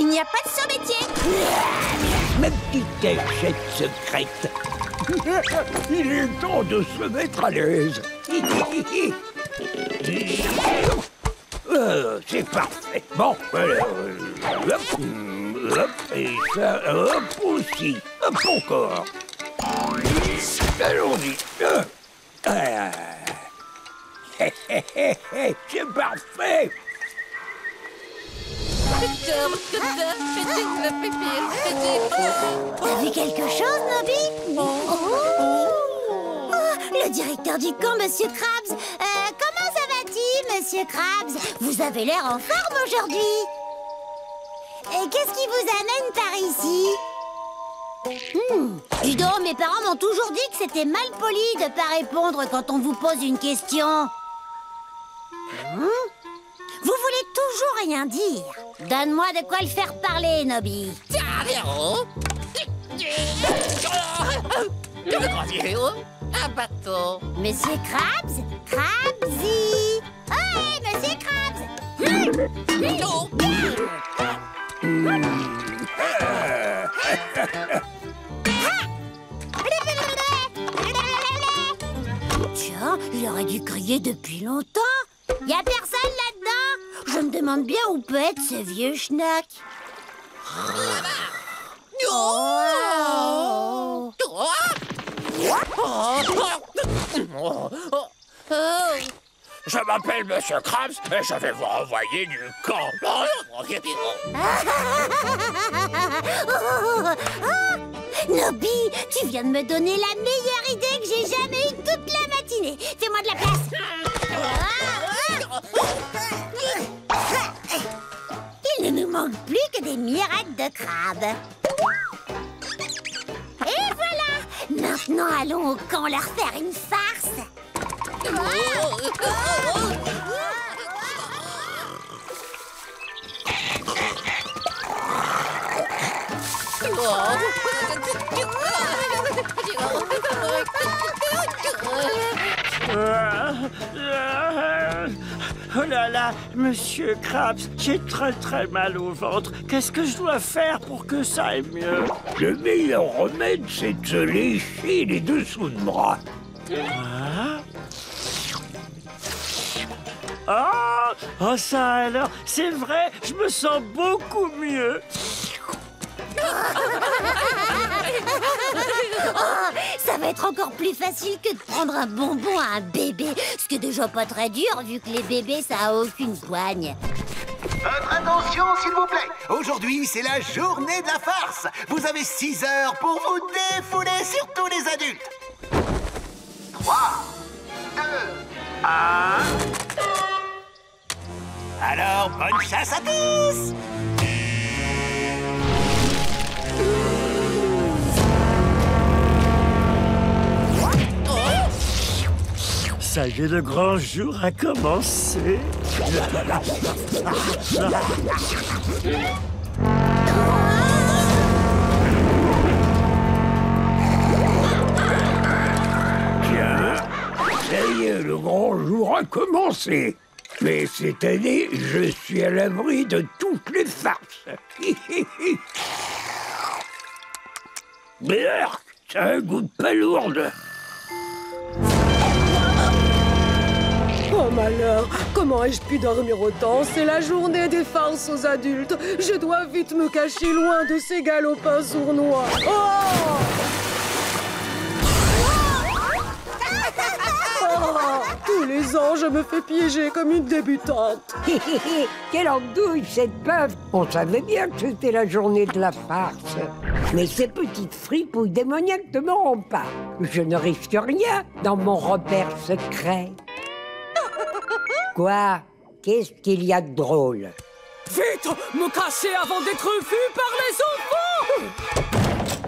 n'y a pas de sous-métier. Ma petite cachette secrète. Il est temps de se mettre à l'aise. C'est parfait. Bon, hop, hop, et ça, hop aussi. Hop encore. Allons-y. C'est parfait. T'as vu quelque chose, Nobby? Oh, le directeur du camp, Monsieur Krabs. Comment ça va-t-il, Monsieur Krabs? Vous avez l'air en forme aujourd'hui. Et qu'est-ce qui vous amène par ici? Dis donc, mes parents m'ont toujours dit que c'était mal poli de pas répondre quand on vous pose une question. Vous voulez toujours rien dire. Donne-moi de quoi le faire parler, Nobby. Un bateau. Monsieur Krabs? Krabsy! Oh, hey, Monsieur Krabs! Tiens, il aurait dû crier depuis longtemps. Y a personne là-dedans? Je me demande bien où peut être ce vieux schnock. Oh. Je m'appelle Monsieur Krabs et je vais vous renvoyer du camp. Nobby, tu viens de me donner la meilleure idée que j'ai jamais eue toute la matinée. Fais-moi de la place. Il ne nous manque plus que des miracles de crabe. Et voilà! Maintenant, allons au camp leur faire une farce. Oh là là, Monsieur Krabs, j'ai très mal au ventre. Qu'est-ce que je dois faire pour que ça aille mieux? Le meilleur remède, c'est de se lécher les dessous de bras. Oh, ça alors, c'est vrai, je me sens beaucoup mieux. Oh, ça va être encore plus facile que de prendre un bonbon à un bébé. Ce qui est déjà pas très dur, vu que les bébés, ça a aucune poigne. Votre attention, s'il vous plaît. Aujourd'hui, c'est la journée de la farce. Vous avez 6 heures pour vous défouler sur tous les adultes. 3, 2, 1... Alors, bonne chasse à tous! Ça y est, le grand jour a commencé. le grand jour a commencé. Mais cette année, je suis à l'abri de toutes les farces. Berk, ça a un goût de palourde. Oh malheur, comment ai-je pu dormir autant? C'est la journée des farces aux adultes. Je dois vite me cacher loin de ces galopins sournois. Oh! Tous les ans, je me fais piéger comme une débutante. Quelle andouille, cette meuf! On savait bien que c'était la journée de la farce. Mais ces petites fripouilles démoniaques ne m'auront pas. Je ne risque rien dans mon repère secret. Quoi? Qu'est-ce qu'il y a de drôle? Vite! Me cacher avant d'être vu par les enfants!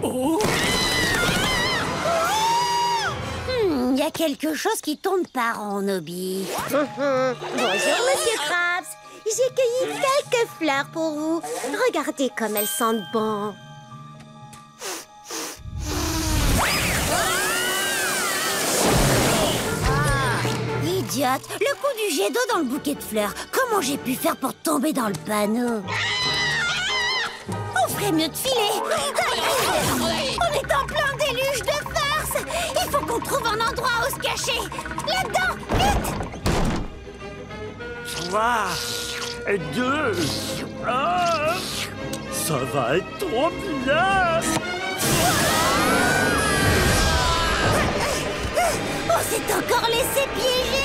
Oh! Il y a quelque chose qui tourne pas rond, Nobby. Bonjour, Monsieur Krabs. J'ai cueilli quelques fleurs pour vous. Regardez comme elles sentent bon. Idiote, le coup du jet d'eau dans le bouquet de fleurs. Comment j'ai pu faire pour tomber dans le panneau? On ferait mieux de filer. On est en plein déluge de farce. Il faut qu'on trouve un endroit où se cacher. Là-dedans, vite! 3, 2, 1. Ça va être trop bien. On s'est encore laissé piéger.